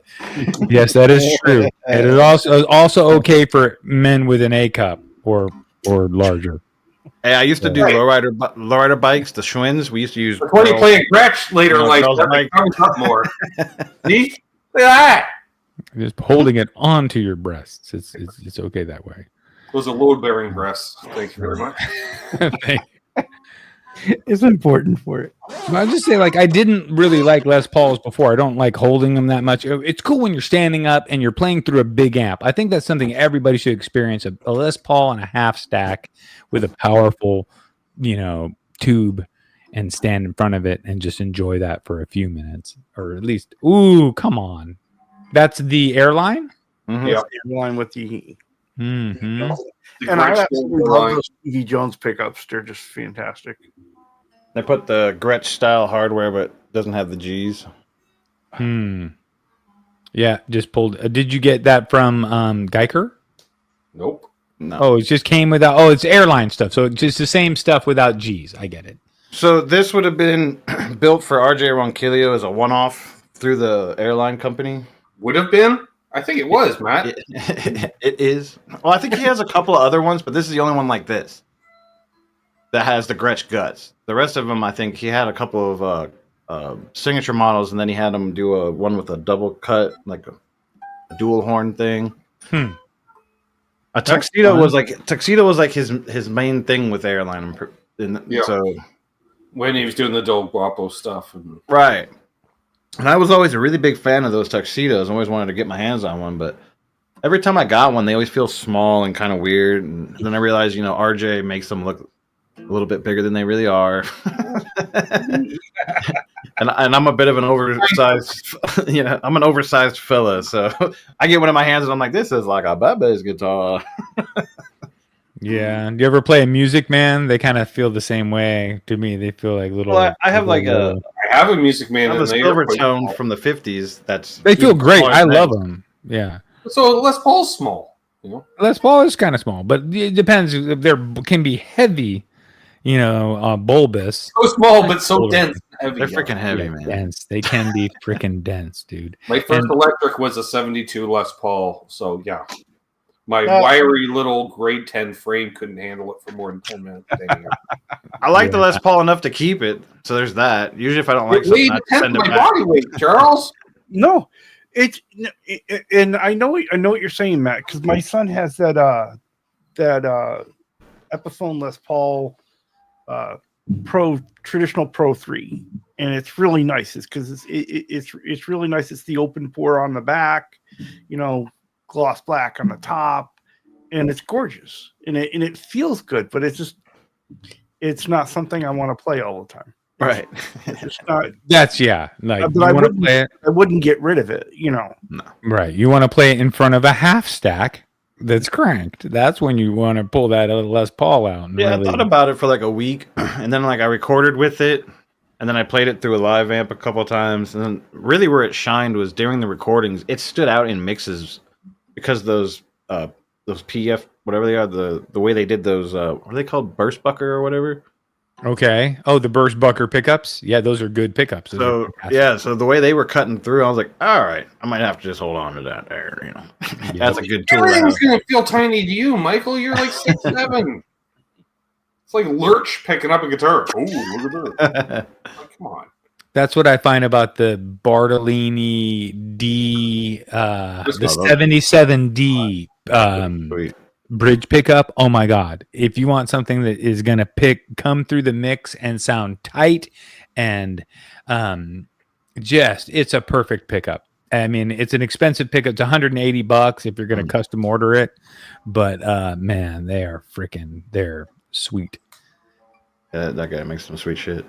Yes, that is true. It is also okay for men with an A cup or larger. Hey, I used to do lowrider bikes, the Schwinns. We used to use. When you play a Gretsch later, that comes up more. See? Look at that. Just holding it onto your breasts. It's okay that way. Those are load-bearing breasts. Thank you very much. It's important for it. I'll just say, I didn't really like Les Pauls before. I don't like holding them that much. It's cool when you're standing up and you're playing through a big amp. I think that's something everybody should experience, a Les Paul and a half stack with a powerful, tube and stand in front of it and just enjoy that for a few minutes or at least. Ooh, come on. That's the airline? Mm-hmm. Yeah, the airline with the... Mm-hmm. And I absolutely love those TV Jones pickups. They're just fantastic. They put the Gretsch style hardware, but doesn't have the G's. Yeah, just pulled. Did you get that from Geiker? Nope. No. Oh, it just came without. Oh, it's airline stuff. So it's just the same stuff without G's. I get it. So this would have been built for RJ Ronquillo as a one-off through the airline company. Would have been? I think it was, Matt. It is. Well, I think he has a couple of other ones, but this is the only one like this. that has the Gretsch guts. The rest of them, I think he had a couple of signature models, and then he had them do one with a double cut, like a dual horn thing. A tuxedo was like his main thing with airline. So when he was doing the Del Guapo stuff, right. And I was always a really big fan of those tuxedos. I always wanted to get my hands on one, but every time I got one, they always feel small and kind of weird. And then I realized, RJ makes them look a little bit bigger than they really are. and I'm a bit of an oversized, I'm an oversized fella. So I get one in my hands and I'm like, this is like a baby's guitar. Yeah. Do you ever play a Music Man? They kind of feel the same way to me. They feel like little. Well, I have like I have a Music Man. I have a silver tone from the 50s. They feel great. I love them. Yeah. So Les Paul's small. Les Paul is kind of small, but it depends. If they can be heavy, bulbous. So small, but so dense and heavy. They're freaking heavy, man. Dense. They can be freaking dense, dude. My first electric was a 72 Les Paul. So, yeah. My wiry little grade 10 frame couldn't handle it for more than 10 minutes. I like the Les Paul enough to keep it. So there's that. Usually if I don't like something, I send it my back. body weight, Charles. No. And I know what you're saying, Matt, because my son has that Epiphone Les Paul traditional Pro 3, and it's really nice. It's really nice. It's the open pore on the back, gloss black on the top, and it's gorgeous, and it feels good, but it's not something I want to play all the time. Right. It's not. That's like but I wouldn't get rid of it. No. Right. You want to play it in front of a half stack that's cranked. That's when you want to pull that Les Paul out. Yeah, really... I thought about it for like a week, and then I recorded with it, and then I played it through a live amp a couple of times, and then really where it shined was during the recordings. It stood out in mixes because those PF whatever they are, the way they did those what are they called, burst bucker or whatever. Okay. Oh, the burst bucker pickups. Yeah, those are good pickups. So the way they were cutting through, I was like, all right, I might have to just hold on to that there. That's a good tool. Everything's gonna feel tiny to you, Michael. You're like 6'7". It's like Lurch picking up a guitar. Oh, look at that! Come on. That's what I find about the Bartolini D, the 77D bridge pickup. Oh my God. If you want something that is going to come through the mix and sound tight and it's a perfect pickup. I mean, it's an expensive pickup. It's $180 if you're going to custom order it. But man, they're sweet. That guy makes some sweet shit.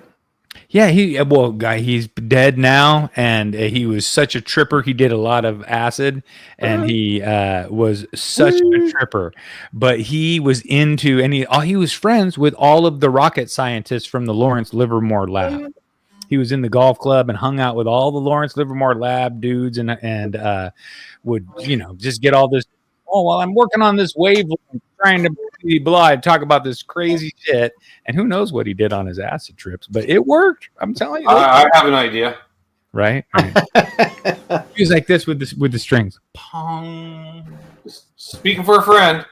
Yeah, he's dead now, and he was such a tripper. He did a lot of acid, and he was such a tripper. But he was into, and he was friends with all of the rocket scientists from the Lawrence Livermore lab. He was in the golf club and hung out with all the Lawrence Livermore lab dudes, and would just get all this. Oh, well, I'm working on this wavelength, trying to talk about this crazy shit, and who knows what he did on his acid trips, but it worked. I'm telling you. I have an idea. Right? He was like this with the strings. Pong. Speaking for a friend.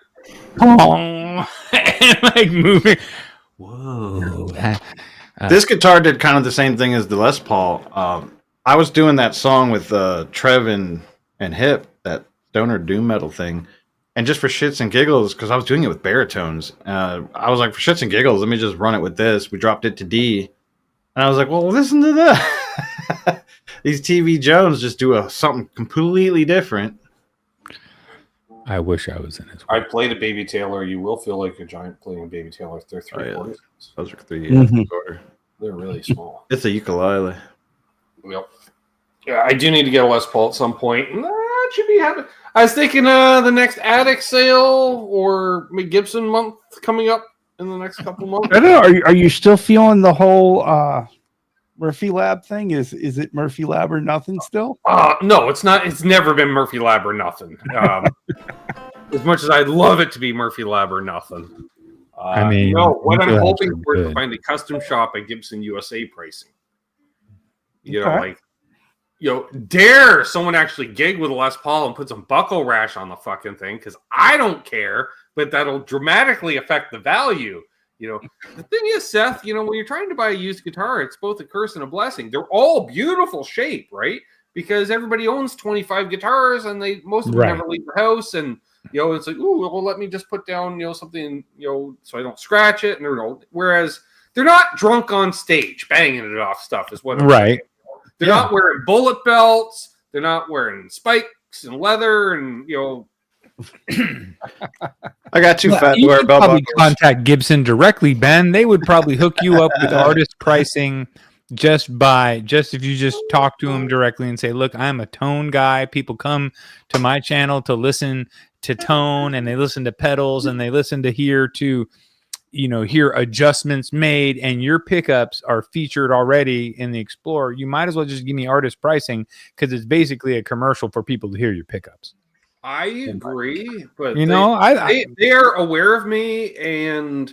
Pong. And like moving. Whoa. This guitar did kind of the same thing as the Les Paul. I was doing that song with Trev and Hip, that stoner doom metal thing, and just for shits and giggles, because I was doing it with baritones, I was like, for shits and giggles, let me just run it with this. We dropped it to D, and I was like, well, listen to that. These TV Jones just do something completely different. I wish I was in his. I played a Baby Taylor. You will feel like a giant playing a Baby Taylor. They're 3 quarters. Those are 3 quarter. They're really small. It's a ukulele. Yep. Yeah, I do need to get a Les Paul at some point. That should be happening. I was thinking the next attic sale or Gibson month coming up in the next couple months. I don't know. Are you still feeling the whole Murphy Lab thing? Is it Murphy Lab or nothing still? No, it's not. It's never been Murphy Lab or nothing. As much as I'd love it to be Murphy Lab or nothing. I mean, what I'm hoping for is to find a custom shop at Gibson USA pricing. Dare someone actually gig with a Les Paul and put some buckle rash on the fucking thing, because I don't care, but that'll dramatically affect the value. The thing is, Seth, when you're trying to buy a used guitar, it's both a curse and a blessing. They're all beautiful shape, right? Because everybody owns 25 guitars and most of them never leave the house. And, it's like, ooh, well, let me just put down, something, so I don't scratch it. And whereas they're not drunk on stage banging it off stuff is what I'm saying. They're not wearing bullet belts. They're not wearing spikes and leather and, I got too fat to you wear could belt probably buckles. contact Gibson directly, Ben. They would probably hook you up with artist pricing just if you just talk to them directly and say, look, I'm a tone guy. People come to my channel to listen to tone, and they listen to pedals, and they listen to hear adjustments made, and your pickups are featured already in the Explorer. You might as well just give me artist pricing, because it's basically a commercial for people to hear your pickups. I agree, but they are aware of me, and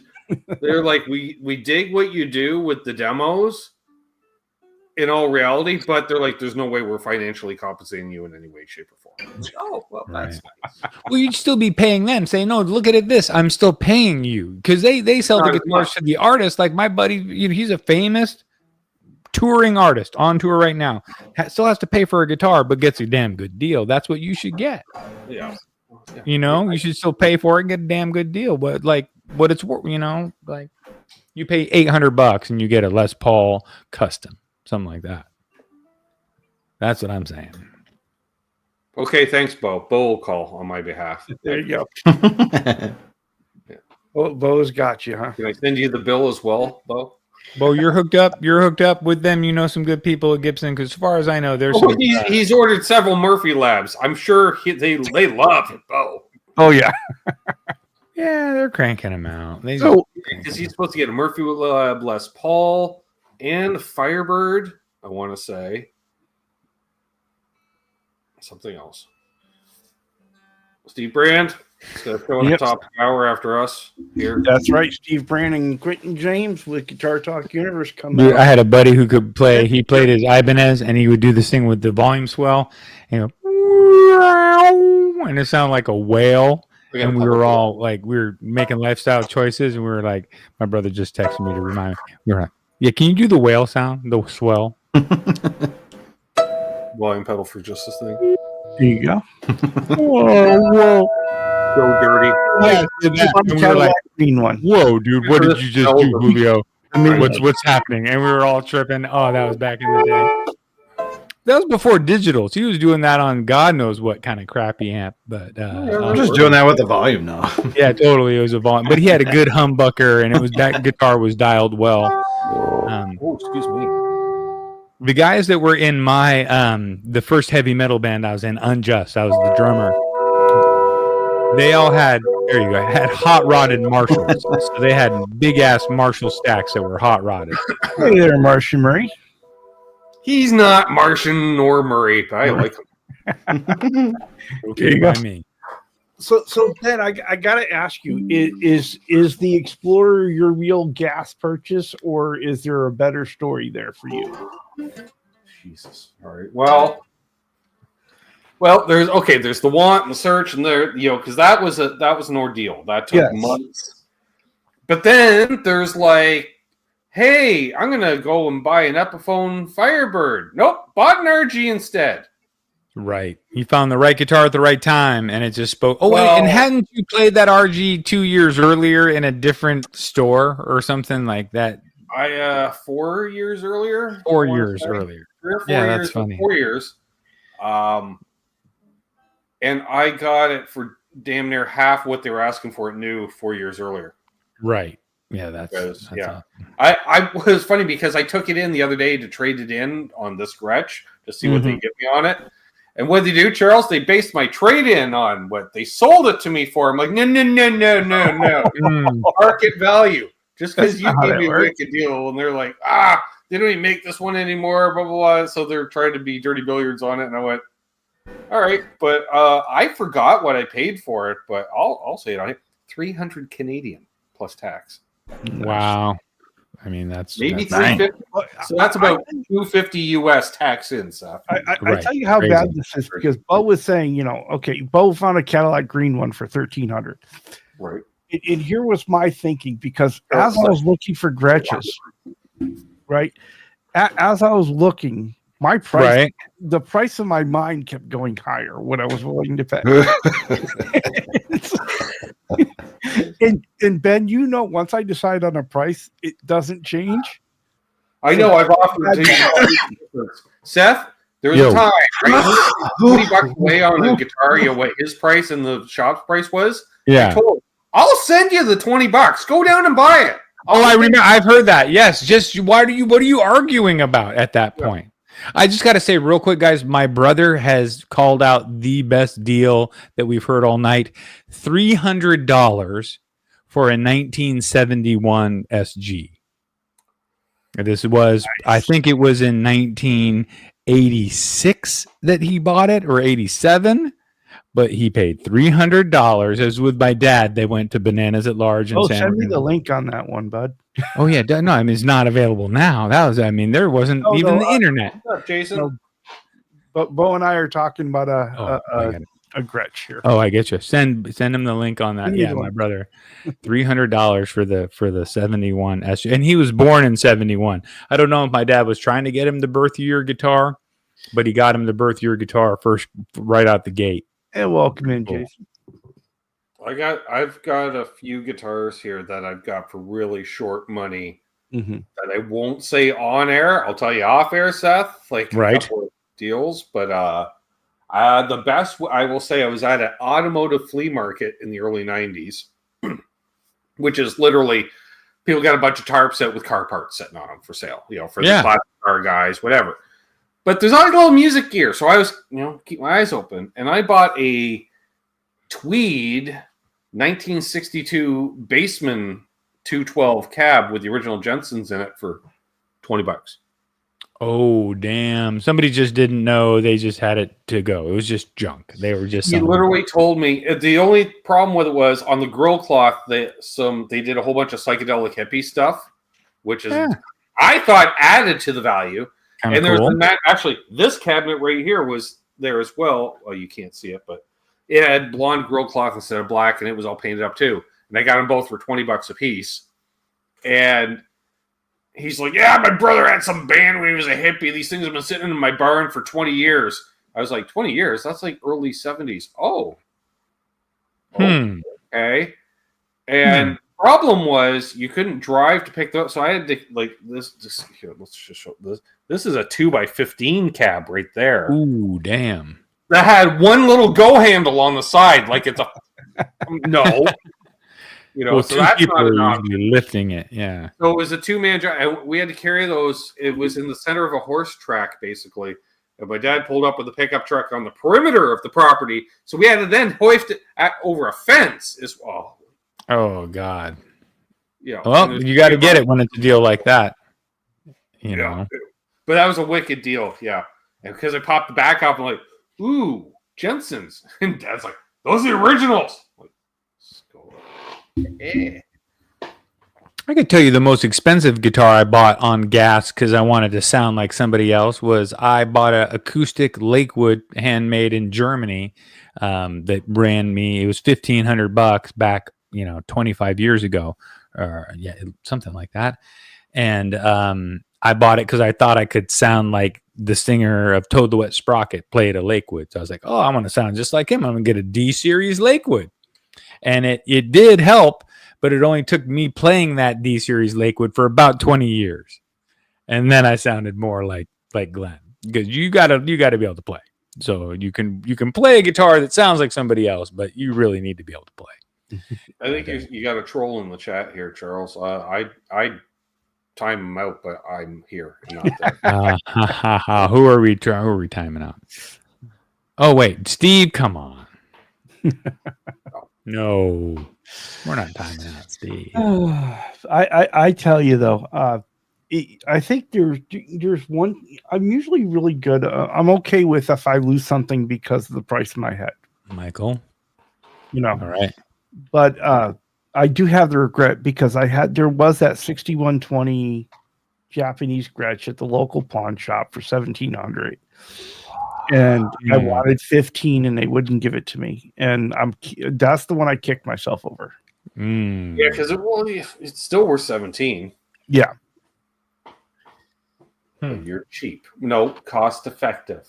they're like, we dig what you do with the demos in all reality, but they're like, there's no way we're financially compensating you in any way, shape, or form. Oh, well, that's nice. Well, you'd still be paying them. Say, no, look at this. I'm still paying you, because they sell the guitars to the artist. Like my buddy, he's a famous touring artist on tour right now. Still has to pay for a guitar, but gets a damn good deal. That's what you should get. Yeah. You should still pay for it and get a damn good deal. But like what it's worth, like you pay $800 and you get a Les Paul custom, something like that. That's what I'm saying. Okay, thanks, Bo. Bo will call on my behalf. There you go. Bo's got you, huh? Can I send you the bill as well, Bo? Bo, you're hooked up. You're hooked up with them. You know some good people at Gibson, because as far as I know, there's he's ordered several Murphy Labs. I'm sure they love it, Bo. Oh yeah, yeah, they're cranking them out. Because he's supposed to get a Murphy Lab Les Paul and Firebird. I want to say something else. Steve Brand. It's going to fill in the top hour after us here. That's right. Steve Brand and Quentin James with Guitar Talk Universe coming out. I had a buddy who could play. He played his Ibanez, and he would do this thing with the volume swell, and it sounded like a whale. And we were all like, we were making lifestyle choices, and we were like, my brother just texted me to remind me. We were like, yeah, can you do the whale sound, the swell? Volume pedal for just this thing. There you go. Whoa. Go dirty. Yeah, we were like, green one. Whoa, dude, what did you just do, Julio? What's happening? And we were all tripping. Oh, that was back in the day. That was before digitals. He was doing that on God knows what kind of crappy amp. But I'm just doing that with the volume now. Yeah, totally. It was a volume, but he had a good humbucker, and that guitar was dialed well. Excuse me. The guys that were in my the first heavy metal band I was in, Unjust, I was the drummer. They all had hot rodded Marshalls. So they had big ass Marshall stacks that were hot rodded. Hey there, Martian Murray. He's not Martian nor Murray, but I like him. Okay, by me. So Ben, I gotta ask you: is the Explorer your real gas purchase, or is there a better story there for you? Jesus. All right. Well, there's the want and the search, and there, because that was an ordeal that took months. But then there's like, hey, I'm gonna go and buy an Epiphone Firebird. Nope, bought an RG instead. Right. You found the right guitar at the right time, and it just spoke. Oh, wait, and hadn't you played that RG 2 years earlier in a different store or something like that? 4 years earlier. 4 years earlier. 3 or 4 years. That's funny. 4 years. And I got it for damn near half what they were asking for it new 4 years earlier. Right. Yeah, that's yeah. I was funny because I took it in the other day to trade it in on this Gretsch to see what they give me on it. And what did they do, Charles? They based my trade-in on what they sold it to me for. I'm like, no. Market value. Just because you gave me a wicked deal. And they're like, they don't even make this one anymore, blah, blah, blah. So they're trying to be dirty billiards on it. And I went, all right. But I forgot what I paid for it, but I'll say it on it. 300 Canadian plus tax. Wow. I mean, that's maybe 350. So that's about $250 US tax in, Seth. I tell you how bad this is, because Bo was saying, Bo found a Cadillac green one for $1,300. Right. And here was my thinking, because as I was looking for Gretches, right? As I was looking, my price, Right. the price of my mind kept going higher when I was willing to pay. and Ben, once I decide on a price, it doesn't change. I know. I've offered to Seth. There was a time, right? $20 away on a guitar. What his price and the shop's price was. Yeah. I told him, I'll send you the $20. Go down and buy it. Oh, I remember. I've heard that. Yes. Just what are you arguing about at that point? I just got to say real quick, guys, my brother has called out the best deal that we've heard all night. $300 for a 1971 SG. This was, I think it was in 1986 that he bought it, or 87. But he paid $300. As with my dad, they went to Bananas at Large. And send me the link on that one, bud. Oh yeah, no, I mean it's not available now. That was, I mean, there wasn't even the internet. What's up, Jason? But Bo and I are talking about a Gretsch here. Oh, I get you. Send him the link on that. Yeah, my brother, $300 for the 71 SG, and he was born in 71. I don't know if my dad was trying to get him the birth year guitar, but he got him the birth year guitar first, right out the gate. And welcome in, Jason. I've got a few guitars here that I've got for really short money that I won't say on air. I'll tell you off air, Seth. Like a couple of deals, but the best I will say, I was at an automotive flea market in the early '90s, which is literally people got a bunch of tarps out with car parts sitting on them for sale. For the classic car guys, whatever. But there's not a little music gear, so I was, keep my eyes open, and I bought a Tweed 1962 Baseman 212 cab with the original Jensens in it for $20. Oh damn! Somebody just didn't know; they just had it to go. It was just junk. They were just. He literally told me the only problem with it was on the grill cloth. They did a whole bunch of psychedelic hippie stuff, which is I thought added to the value. Kinda and there's cool. Actually, this cabinet right here was there as well. Well, you can't see it, but it had blonde grill cloth instead of black, and it was all painted up too. And I got them both for $20 a piece. And he's like, "Yeah, my brother had some band when he was a hippie. These things have been sitting in my barn for 20 years." I was like, 20 years? That's like early 70s. Oh. Okay. And problem was you couldn't drive to pick those. So I had to this here, let's just show this. This is a 2x15 cab right there. Ooh, damn. That had one little go handle on the side, like it's a no. Well, so two that's people not an are option. usually lifting it. Yeah. So it was a two-man drive. We had to carry those. It was in the center of a horse track, basically. And my dad pulled up with a pickup truck on the perimeter of the property. So we had to then hoist it over a fence as well. Oh, God. Yeah. Well, you got to get it when it's a deal like that. You know. But that was a wicked deal. Yeah. And because I popped the back off, I'm like, ooh, Jensen's. And Dad's like, those are the originals. I'm like, let's go. Yeah. I could tell you the most expensive guitar I bought on gas because I wanted to sound like somebody else was I bought an acoustic Lakewood handmade in Germany that ran me. It was $1,500 back, 25 years ago, or something like that. And I bought it because I thought I could sound like the singer of Toad the Wet Sprocket played a Lakewood. So I was like, oh, I want to sound just like him. I'm going to get a D series Lakewood. And it did help, but it only took me playing that D series Lakewood for about 20 years. And then I sounded more like Glenn, because you gotta be able to play. So you can play a guitar that sounds like somebody else, but you really need to be able to play. I think you got a troll in the chat here, Charles. I time him out, but I'm here. Not there. Who are we timing out? Oh wait, Steve, come on. No, we're not timing out, Steve. I tell you though, I think there's one. I'm usually really good. I'm okay with if I lose something because of the price of my head, Michael. All right. But I do have the regret because there was that 6120 Japanese Gretsch at the local pawn shop for $1,700. And I wanted 15 and they wouldn't give it to me. And that's the one I kicked myself over. Yeah, because it's still worth 17. Yeah. But you're cheap. No, cost effective.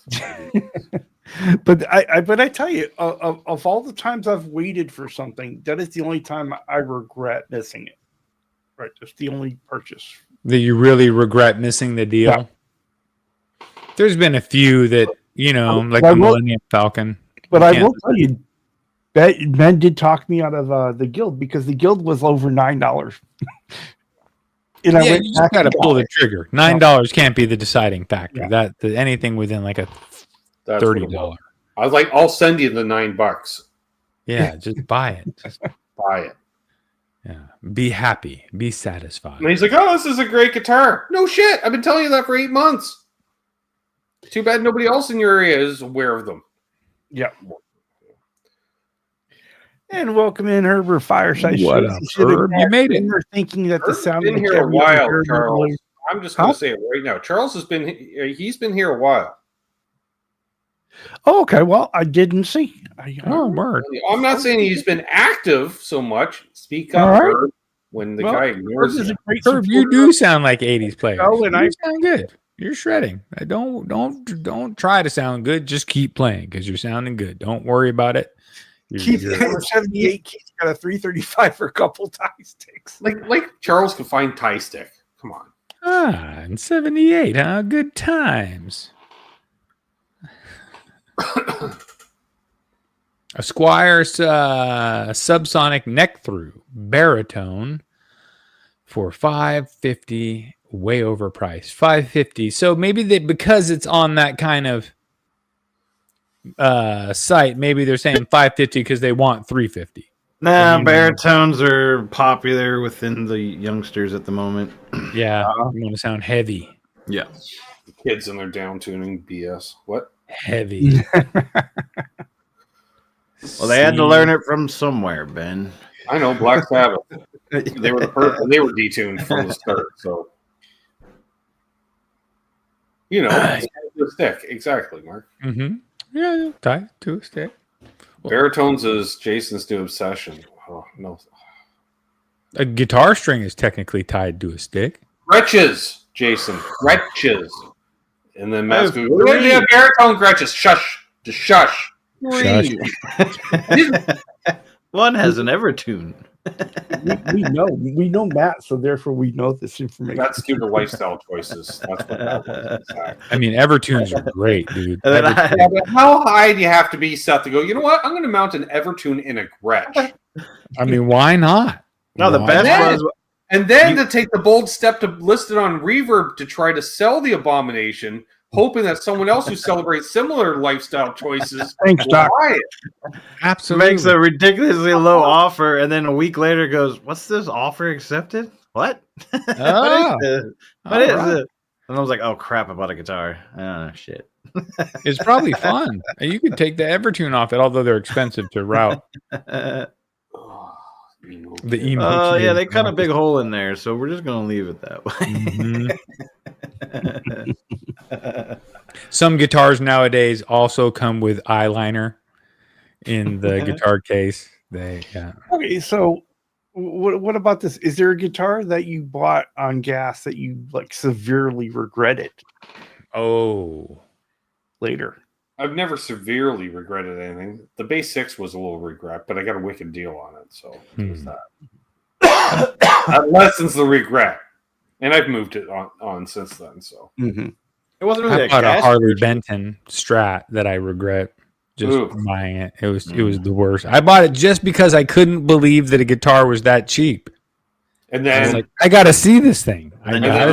But I tell you, of all the times I've waited for something, that is the only time I regret missing it. Right, that's the only purchase that you really regret missing the deal. Yeah. There's been a few that like the Millennium Falcon. But I will tell you, Ben did talk me out of the guild because the guild was over $9. And I went, you just got to pull the trigger. $9 can't be the deciding factor. Yeah. That anything within like a $30. I was like, I'll send you the $9. Yeah, just buy it. Just buy it. Yeah, be happy, be satisfied. And he's like, "Oh, this is a great guitar." No shit, I've been telling you that for 8 months. Too bad nobody else in your area is aware of them. Yeah. And welcome in, Herbert Fireside. What up, Herb? You made it. We're thinking that the sound been here a while, Charles. I'm just going to say it right now. Charles has been. He's been here a while. Oh, okay. Well, I didn't see. Word. I'm not saying he's been active so much. Speak up, Herb, when the guy ignores you. Herb, you do sound like 80s player. Oh, and you sound good. You're shredding. Don't try to sound good. Just keep playing because you're sounding good. Don't worry about it. Keith 78. Keith's got a 335 for a couple tie sticks. Like Charles can find tie stick. Come on. And 78, huh? Good times. A Squire's subsonic neck through baritone for $550, way overpriced. $550. So maybe because it's on that kind of site, maybe they're saying $550 because they want $350. Nah, baritones are popular within the youngsters at the moment. Yeah, you want to sound heavy. Yeah, kids and their down tuning BS. What? Heavy. Well, they had to learn it from somewhere, Ben. I know, Black Sabbath. They were detuned from the start, so to a stick. Exactly, Mark. Mm-hmm. Yeah, tie to a stick. Baritones is Jason's new obsession. Oh no. A guitar string is technically tied to a stick. Gretches, Jason. Gretches. And then Matt's going, yeah, baritone Gretches. Shush. Just shush. Shush. One has an Evertune. we know Matt, so therefore we know this information. That's due to lifestyle choices. That's what that was. Exactly. I mean, Evertunes are great, dude. How high do you have to be, Seth, to go, you know what? I'm going to mount an Evertune in a Gretsch. I mean, why not? No, the best was... And then to take the bold step to list it on Reverb to try to sell the abomination, hoping that someone else who celebrates similar lifestyle choices will buy it. Absolutely. Makes a ridiculously low offer, and then a week later goes, "What's this offer accepted? What? Oh, what is it?" And I was like, "Oh crap! I bought a guitar. Oh shit." It's probably fun. You could take the Evertune off it, although they're expensive to route. The emo. Oh yeah, they cut a big hole in there, so we're just gonna leave it that way. Mm-hmm. Some guitars nowadays also come with eyeliner in the guitar case. Okay, so what about this? Is there a guitar that you bought on gas that you like severely regretted? Oh, later. I've never severely regretted anything. The Bass 6 was a little regret, but I got a wicked deal on it, so there's that. That lessens the regret, and I've moved it on since then. So it wasn't really I bought a Harley Benton Strat that I regret just buying it. It was the worst. I bought it just because I couldn't believe that a guitar was that cheap. And then I was like, I got to see this thing. I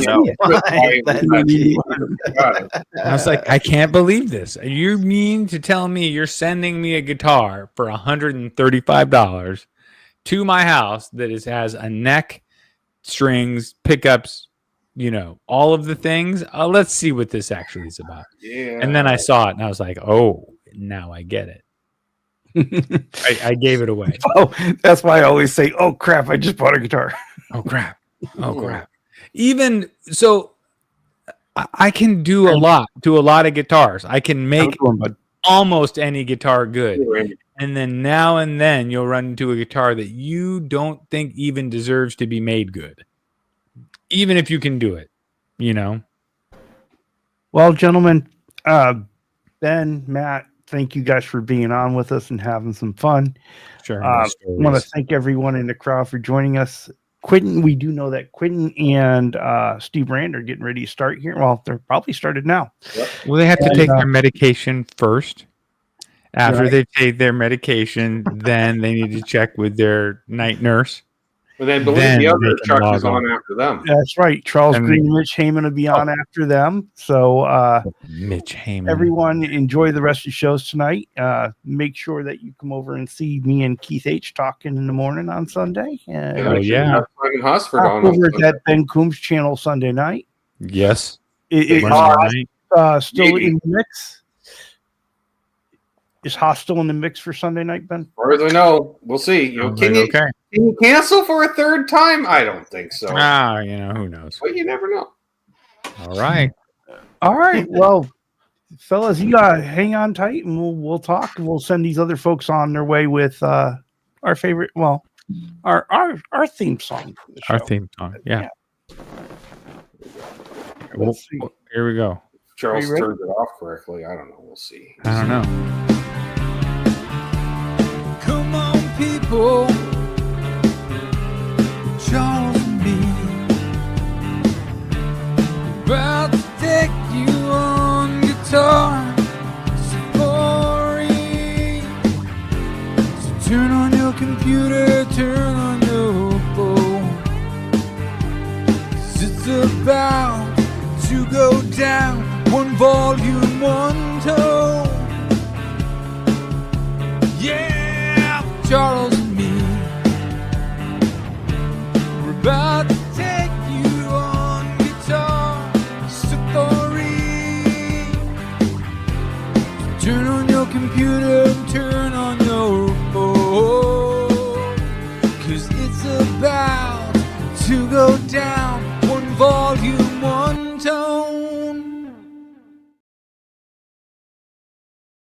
was like, I can't believe this. You mean to tell me you're sending me a guitar for $135 to my house that has a neck, strings, pickups, all of the things? Let's see what this actually is about. Yeah. And then I saw it and I was like, oh, now I get it. I gave it away. Oh, that's why I always say, oh crap, I just bought a guitar. Oh crap. Even so, I can do a lot to a lot of guitars. I can make almost any guitar good. And then now and then you'll run into a guitar that you don't think even deserves to be made good. Even if you can do it, you know? Well, gentlemen, Ben, Matt, thank you guys for being on with us and having some fun. Sure. I want to thank everyone in the crowd for joining us. Quentin, we do know that Quentin and Steve Rand are getting ready to start here. Well, they're probably started now. Well, they have to take their medication first. After they take their medication, then they need to check with their night nurse. But then believe the other Chuck is on after them. That's right. Charles Green, Mitch Heyman will be on after them. So Mitch Heyman. Everyone enjoy the rest of the shows tonight. Make sure that you come over and see me and Keith H talking in the morning on Sunday. Oh, yeah. Over at that Ben Coombs channel Sunday night. Yes. Still in the mix. Is Hostile in the mix for Sunday night, Ben? Or as I know, we'll see. Can you cancel for a third time? I don't think so. Who knows? Well, you never know. All right. Well, fellas, you gotta hang on tight, and we'll talk. We'll send these other folks on their way with our favorite. Well, our theme song. For the show. Our theme song. Yeah. Here we go. Charles turned it off correctly. I don't know. We'll see. I don't know. Come on, people, Charles and me, about to take you on guitar safari. So turn on your computer, turn on your phone, 'cause it's about to go down, one volume, one tone. Yeah. Charles and me, we're about to take you on guitar safari. Turn on your computer and turn on your phone, 'cause it's about to go down, one volume.